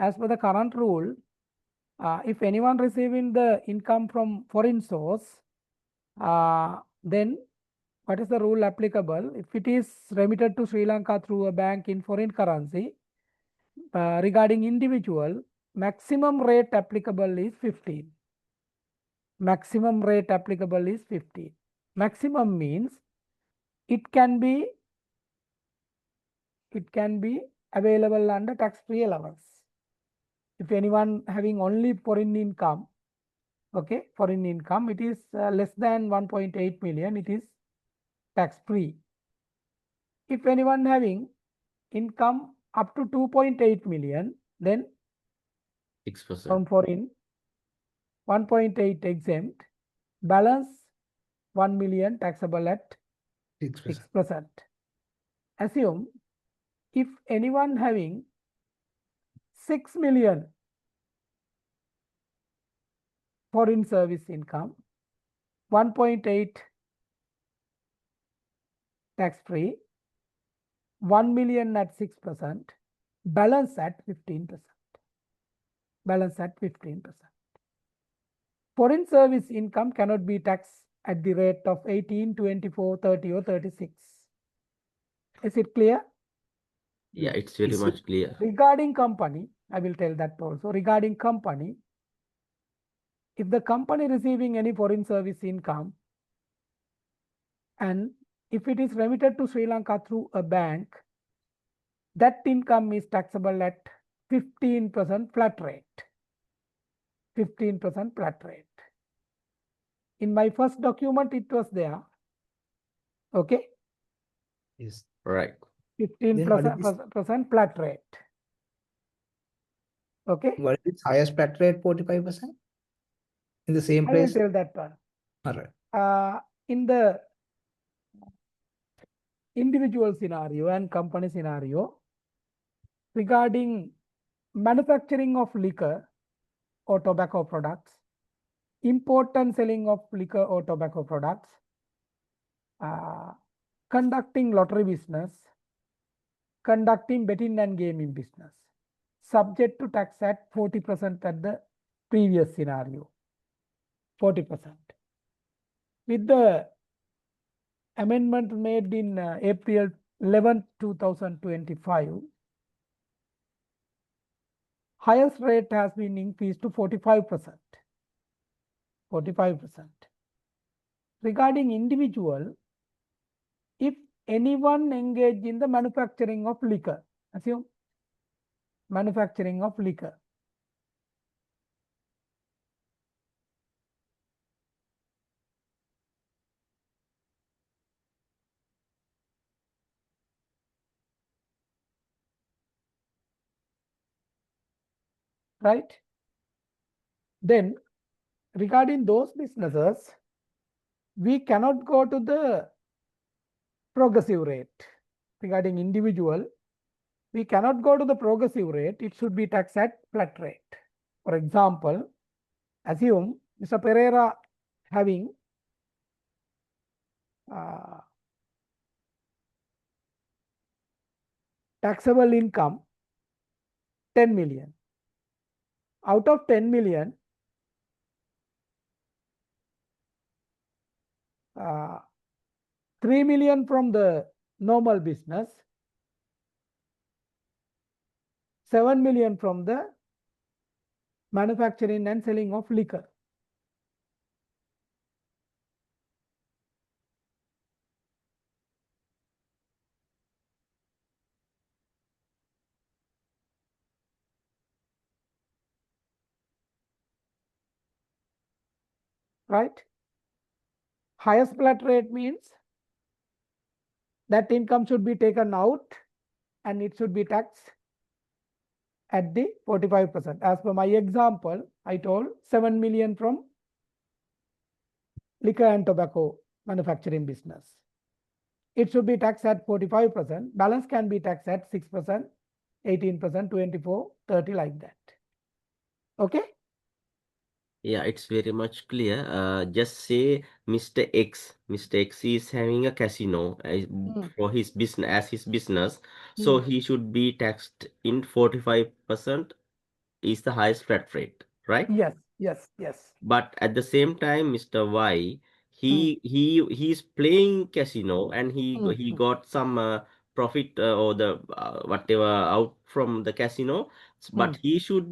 as per the current rule, if anyone receiving the income from foreign source, then what is the rule applicable? If it is remitted to Sri Lanka through a bank in foreign currency, regarding individual, maximum rate applicable is 15. Maximum rate applicable is 15. Maximum means it can be available under tax-free allowance. If anyone having only foreign income, okay, foreign income, it is less than 1.8 million, it is tax-free. If anyone having income up to 2.8 million, then 6%. from foreign, 1.8 exempt, balance 1 million taxable at 6%. Assume if anyone having 6 million foreign service income, 1.8 tax-free, 1 million at 6%, balance at 15%. Balance at 15%. Foreign service income cannot be taxed at the rate of 18, 24, 30 or 36. Is it clear? Yeah, it's very Is much it clear. Regarding company, I will tell that also. Regarding company, if the company receiving any foreign service income and if it is remitted to Sri Lanka through a bank, that income is taxable at 15% flat rate. 15% flat rate. In my first document, it was there. Okay. Yes. Right. 15% flat rate. Okay. What is its highest flat rate? 45% in the same I will place. tell that one. All right. In the individual scenario and company scenario, regarding manufacturing of liquor or tobacco products, import and selling of liquor or tobacco products, conducting lottery business, conducting betting and gaming business, subject to tax at 40% at the previous scenario, 40%. With the amendment made in April 11, 2025, highest rate has been increased to 45%. 45%. Regarding individual, if anyone engaged in the manufacturing of liquor, assume manufacturing of liquor, right? Then regarding those businesses, we cannot go to the progressive rate. Regarding individual, we cannot go to the progressive rate. It should be taxed at flat rate. For example, assume Mr. Pereira having taxable income 10 million. Out of 10 million, 3 million from the normal business, 7 million from the manufacturing and selling of liquor. Right? Highest flat rate means that income should be taken out and it should be taxed at the 45%. As per my example, I told 7 million from liquor and tobacco manufacturing business. It should be taxed at 45%. Balance can be taxed at 6%, 18%, 24, 30 like that. Okay? Yeah, it's very much clear. Just say Mr. X. Mr. X is having a casino for his business as his business. So he should be taxed in 45% is the highest flat rate, right? Yes, yes, yes. But at the same time, Mr. Y, he's playing casino and he got some profit or the whatever out from the casino, but he should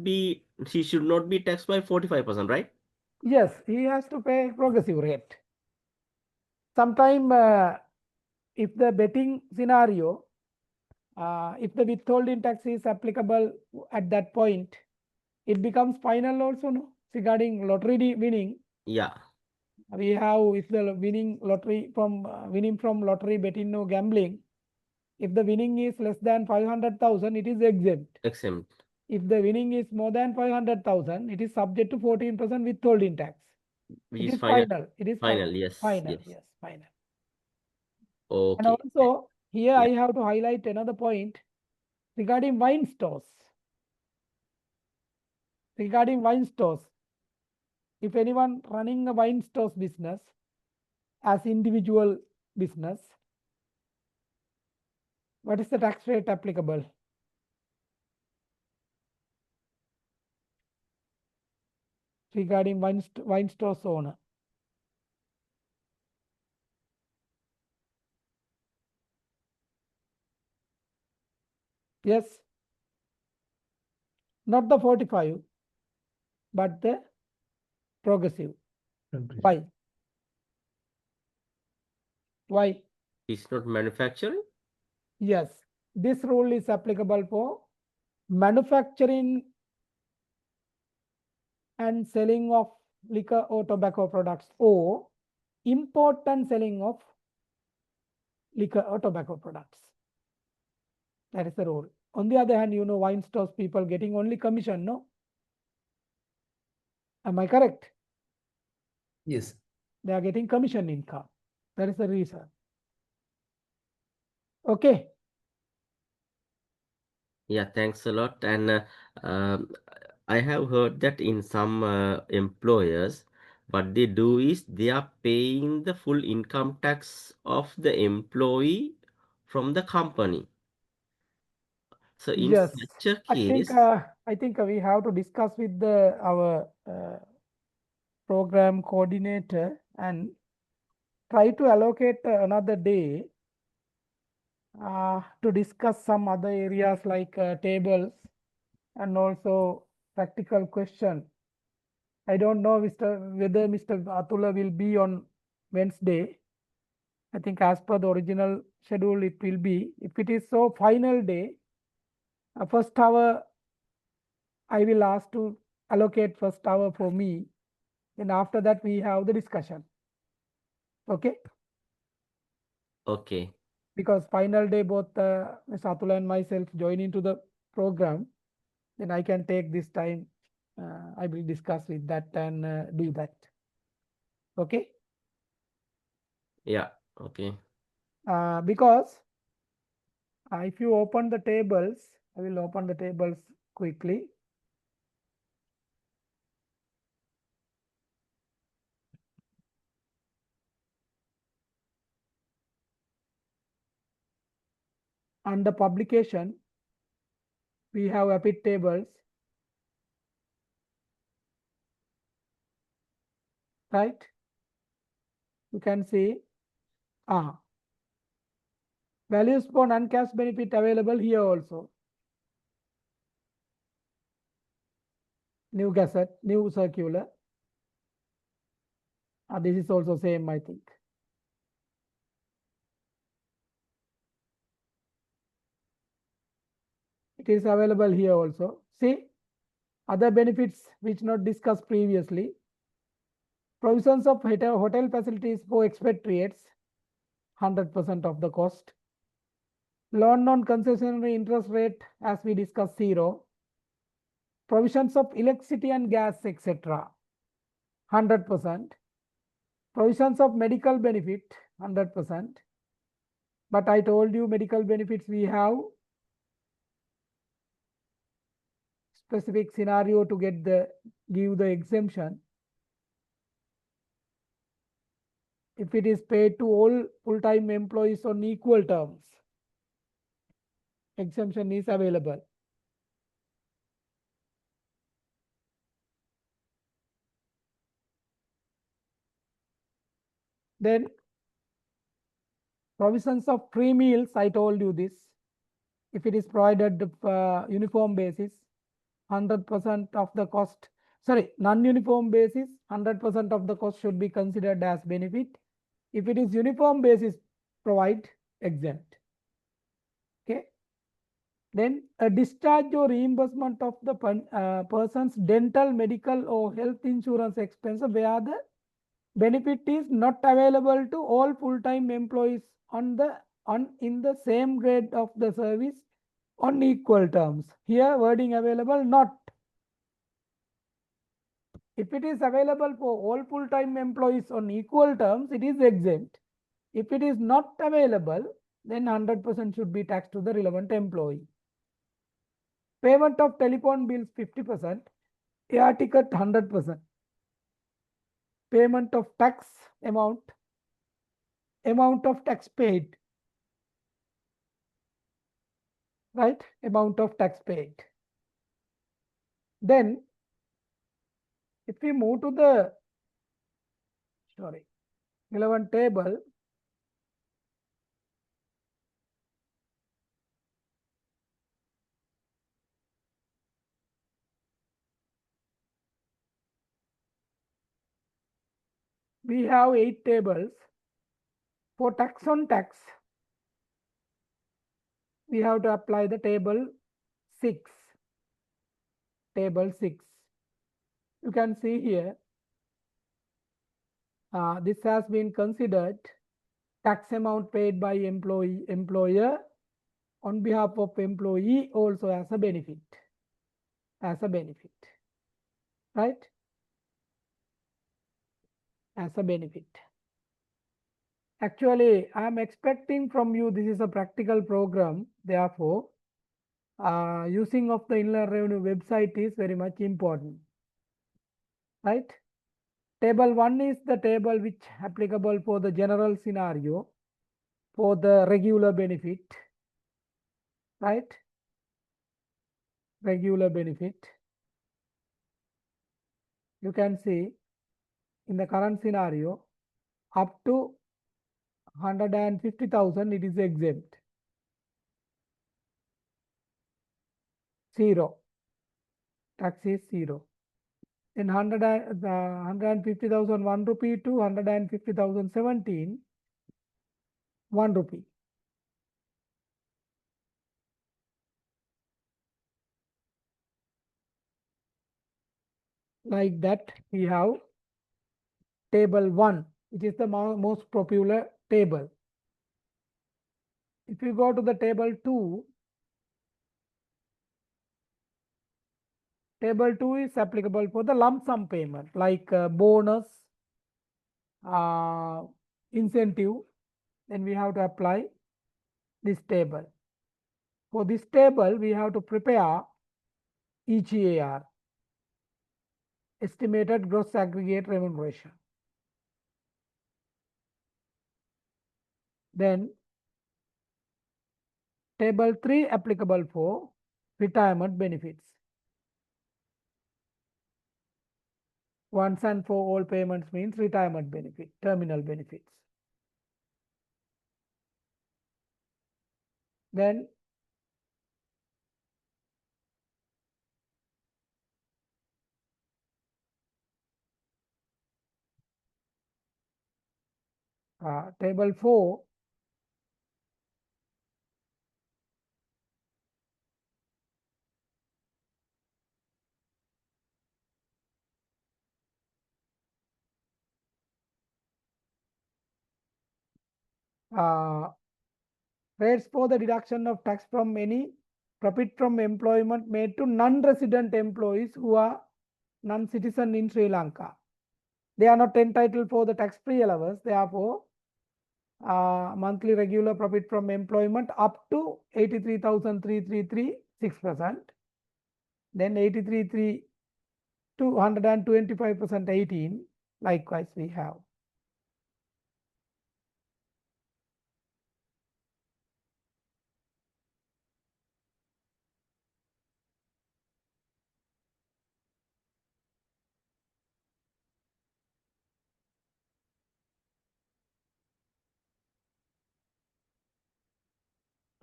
not be taxed by 45%, right? Yes, he has to pay progressive rate. Sometime if the betting scenario, if the withholding tax is applicable at that point, it becomes final also, no? Regarding lottery winning. Yeah. We have, if the winning lottery from winning from lottery betting no gambling, if the winning is less than 500,000, it is exempt. Exempt. If the winning is more than 500,000, it is subject to 14% withholding tax. Which It is is final. It is final. Yes. Final. Yes. Yes. Final. And Okay. also here Yeah. I have to highlight another point regarding wine stores. Regarding wine stores, if anyone running a wine stores business as individual business, what is the tax rate applicable? Regarding wine stores owner. Yes. Not the 45, but the progressive. Why? Why? It's not manufacturing? Yes. This rule is applicable for manufacturing and selling of liquor or tobacco products, or import and selling of liquor or tobacco products. That is the rule. On the other hand, you know, wine stores people getting only commission, no? Am I correct? Yes. They are getting commission income. That is the reason. Okay. Yeah, thanks a lot. And um, I have heard that in some employers, what they do is they are paying the full income tax of the employee from the company. So in Yes. such a I think case, we have to discuss with our program coordinator and try to allocate another day to discuss some other areas like tables and also practical question. I don't know whether Mr. Atula will be on Wednesday. I think as per the original schedule it will be. If it is so, final day, first hour, I will ask to allocate first hour for me. Then after that we have the discussion. Okay? okay. Because final day both Mr. Atula and myself join into the program, then I can take this time. I will discuss with that and do that. Okay? Yeah, okay. Because if you open the tables, I will open the tables quickly. Under publication, we have EPIT tables, right? You can see values for non-cash benefit available here also. New gazette, new circular. This is also same, I think. It is available here also. See, other benefits which not discussed previously. Provisions of hotel facilities for expatriates, 100% of the cost. Loan non-concessionary interest rate, as we discussed, 0. Provisions of electricity and gas, etc., 100%. Provisions of medical benefit, 100%. But I told you medical benefits we have specific scenario to give the exemption. If it is paid to all full-time employees on equal terms, exemption is available. Then provisions of free meals, I told you this. If it is provided uniform basis, 100% of the cost, sorry, non-uniform basis, 100% of the cost should be considered as benefit. If it is uniform basis, provide exempt. Okay. Then a discharge or reimbursement of the person's dental, medical or health insurance expense where the benefit is not available to all full-time employees in the same grade of the service on equal terms. Here wording available not. If it is available for all full-time employees on equal terms, it is exempt. If it is not available, then 100% should be taxed to the relevant employee. Payment of telephone bills 50%, air ticket 100%. Payment of tax amount of tax paid, right? Amount of tax paid. Then if we move to the relevant table, we have 8 tables. For tax on tax, we have to apply the table 6. Table 6. You can see here, this has been considered tax amount paid by employer on behalf of employee also as a benefit. Right? As a benefit. Actually, I am expecting from you, this is a practical program. Therefore, using of the Inland Revenue website is very much important. Right? Table 1 is the table which applicable for the general scenario for the regular benefit. Right? Regular benefit. You can see in the current scenario, up to 150,000 it is exempt. 0. Tax is 0. In 150,000 1 rupee to 150,000 17, 1 rupee. Like that, we have table 1, which is the most popular table. If you go to the table 2, table 2 is applicable for the lump sum payment like bonus, incentive. Then we have to apply this table. For this table, we have to prepare EGAR, estimated gross aggregate remuneration. Then table 3 applicable for retirement benefits. Once and for all payments means retirement benefit, terminal benefits. Then table 4 rates for the deduction of tax from any profit from employment made to non-resident employees who are non-citizen in Sri Lanka. They are not entitled for the tax-free allowance. Therefore, monthly regular profit from employment up to 83,333, 6%. Then 83,3 to 125%, 18. Likewise, we have.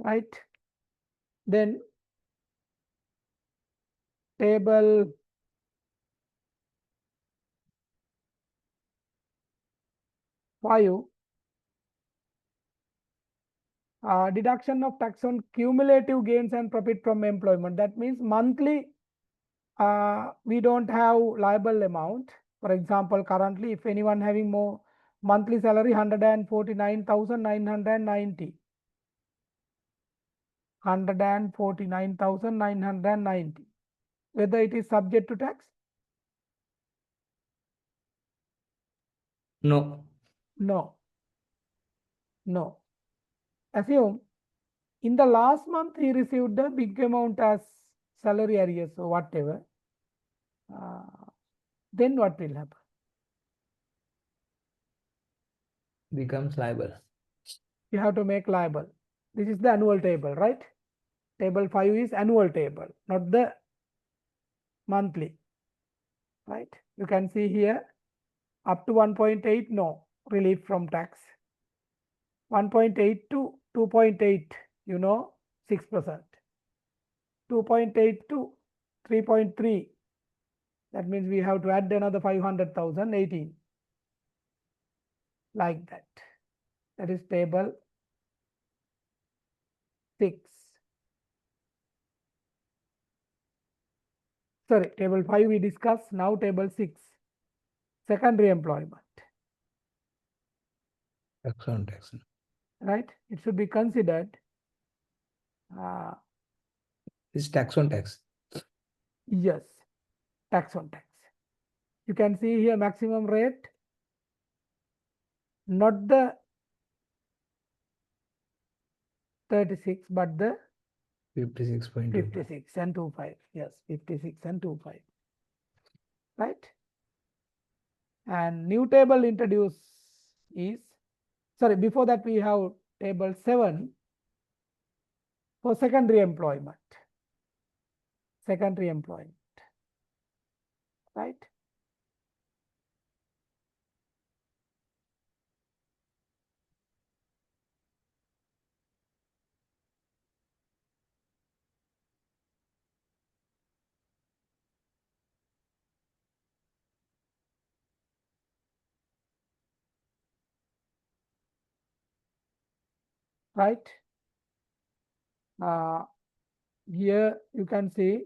Right? Then table 5, deduction of tax on cumulative gains and profit from employment. That means monthly we don't have liable amount. For example, currently if anyone having more monthly salary 149,990. 149,990. Whether it is subject to tax? No. No. No. Assume in the last month he received a big amount as salary arrears or whatever. Then what will happen? Becomes liable. You have to make liable. This is the annual table, right? Table 5 is annual table, not the monthly. Right? You can see here up to 1.8, no relief from tax. 1.8 to 2.8, 6%. 2.8 to 3.3. That means we have to add another 500,000, 18. like that. That is table 6. Sorry, table 5 we discussed, now table 6. Secondary employment. Excellent. Right? It should be considered. It's tax on tax. Yes, tax on tax. You can see here maximum rate, not the 36, but the 56.25. 56 and 25. Yes, 56 and 25. Right? And new table introduced is, sorry, before that we have table 7 for secondary employment. Secondary employment. Right? Right? Here you can see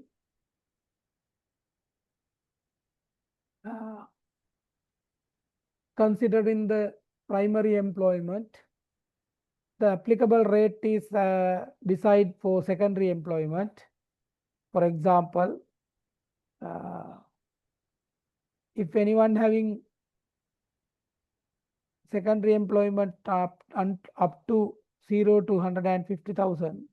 considering the primary employment, the applicable rate is decided for secondary employment. For example, if anyone having secondary employment up to 0 to 150,000,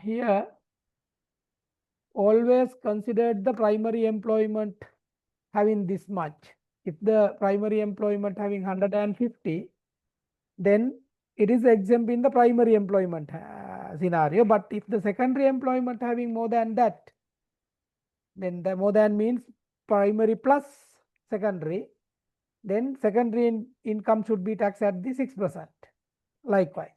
here always considered the primary employment having this much. If the primary employment having 150, then it is exempt in the primary employment scenario. But if the secondary employment having more than that, then the more than means primary plus secondary, then secondary income should be taxed at the 6%. Likewise.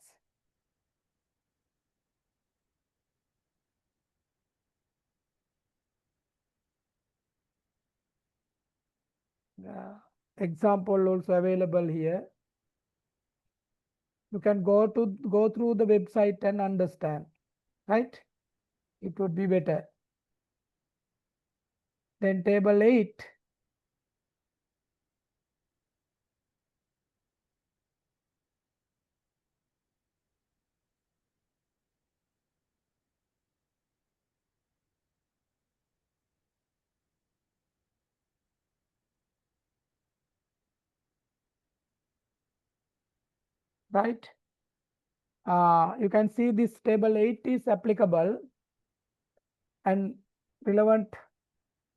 Example also available here. You can go through the website and understand, right? It would be better. Then table 8. Right? You can see this table 8 is applicable and relevant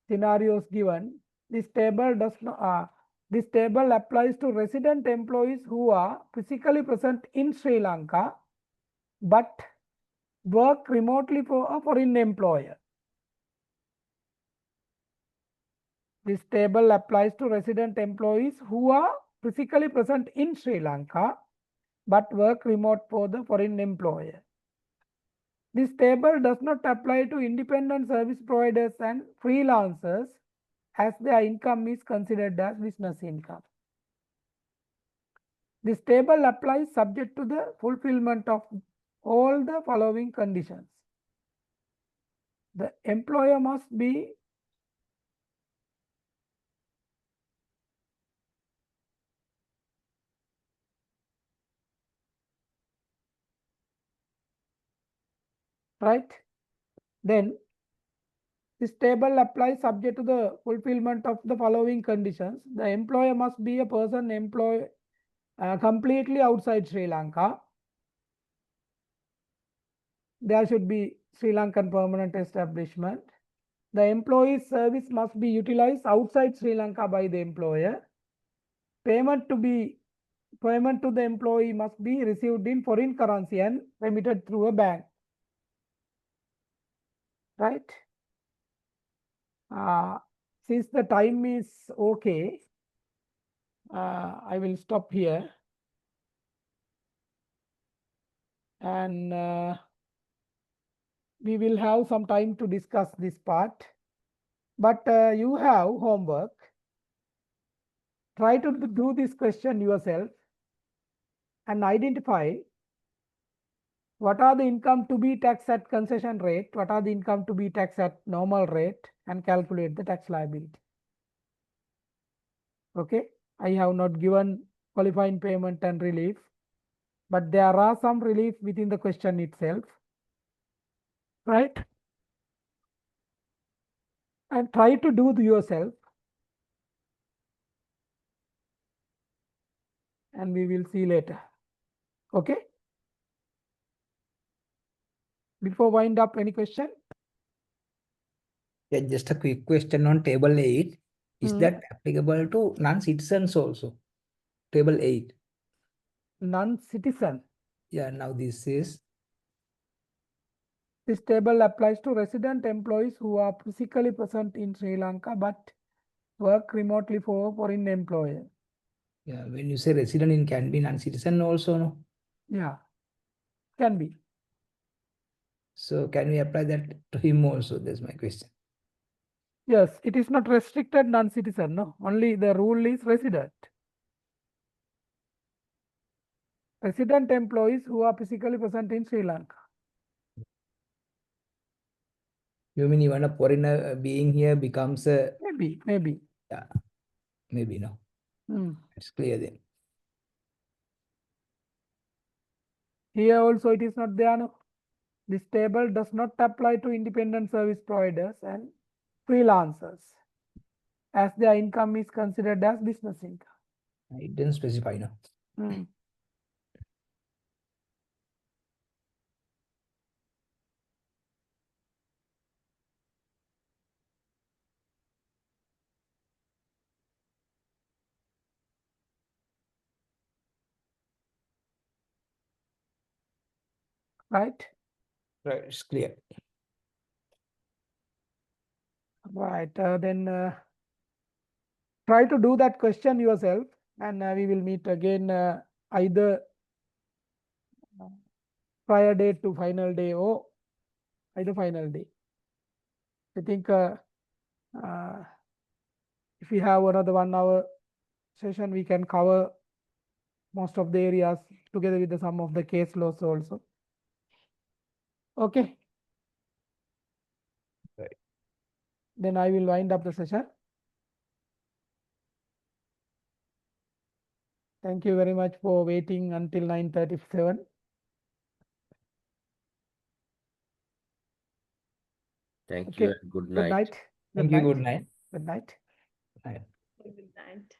scenarios given. This table does not. This table applies to resident employees who are physically present in Sri Lanka but work remotely for a foreign employer. This table applies to resident employees who are physically present in Sri Lanka but work remote for the foreign employer. This table does not apply to independent service providers and freelancers as their income is considered as business income. This table applies subject to the fulfillment of all the following conditions. The employer must be right. Then this table applies subject to the fulfillment of the following conditions. The employer must be a person employed completely outside Sri Lanka. There should be Sri Lankan permanent establishment. The employee's service must be utilized outside Sri Lanka by the employer. Payment to the employee must be received in foreign currency and remitted through a bank. Right? Since the time is okay, I will stop here. And we will have some time to discuss this part. But you have homework. Try to do this question yourself and identify what are the income to be taxed at concession rate, what are the income to be taxed at normal rate, and calculate the tax liability. Okay, I have not given qualifying payment and relief, but there are some relief within the question itself, right? And try to do yourself. And we will see later. Okay. Before wind up, any question? Yeah, just a quick question on table 8. Is that applicable to non-citizens also? Table 8. Non-citizen. Yeah, now this is. This table applies to resident employees who are physically present in Sri Lanka but work remotely for a foreign employer. Yeah, when you say resident, it can be non-citizen also, no? Yeah, can be. So can we apply that to him also? That's my question. Yes, it is not restricted non-citizen, no. Only the rule is resident. Resident employees who are physically present in Sri Lanka. You mean even a foreigner being here becomes a... Maybe. Yeah, maybe, no. It's clear then. Here also it is not there, no. This table does not apply to independent service providers and freelancers, as their income is considered as business income. It didn't specify, no. Right? Right, it's clear. Right. Then try to do that question yourself, and we will meet again either prior day to final day or either final day. I think if we have another 1 hour session, we can cover most of the areas together with some of the case laws also. Okay. Right. Then I will wind up the session. Thank you very much for waiting until 9:37. Thank you and good night. Good night. Thank you. Good night. Good night. Night. Good night.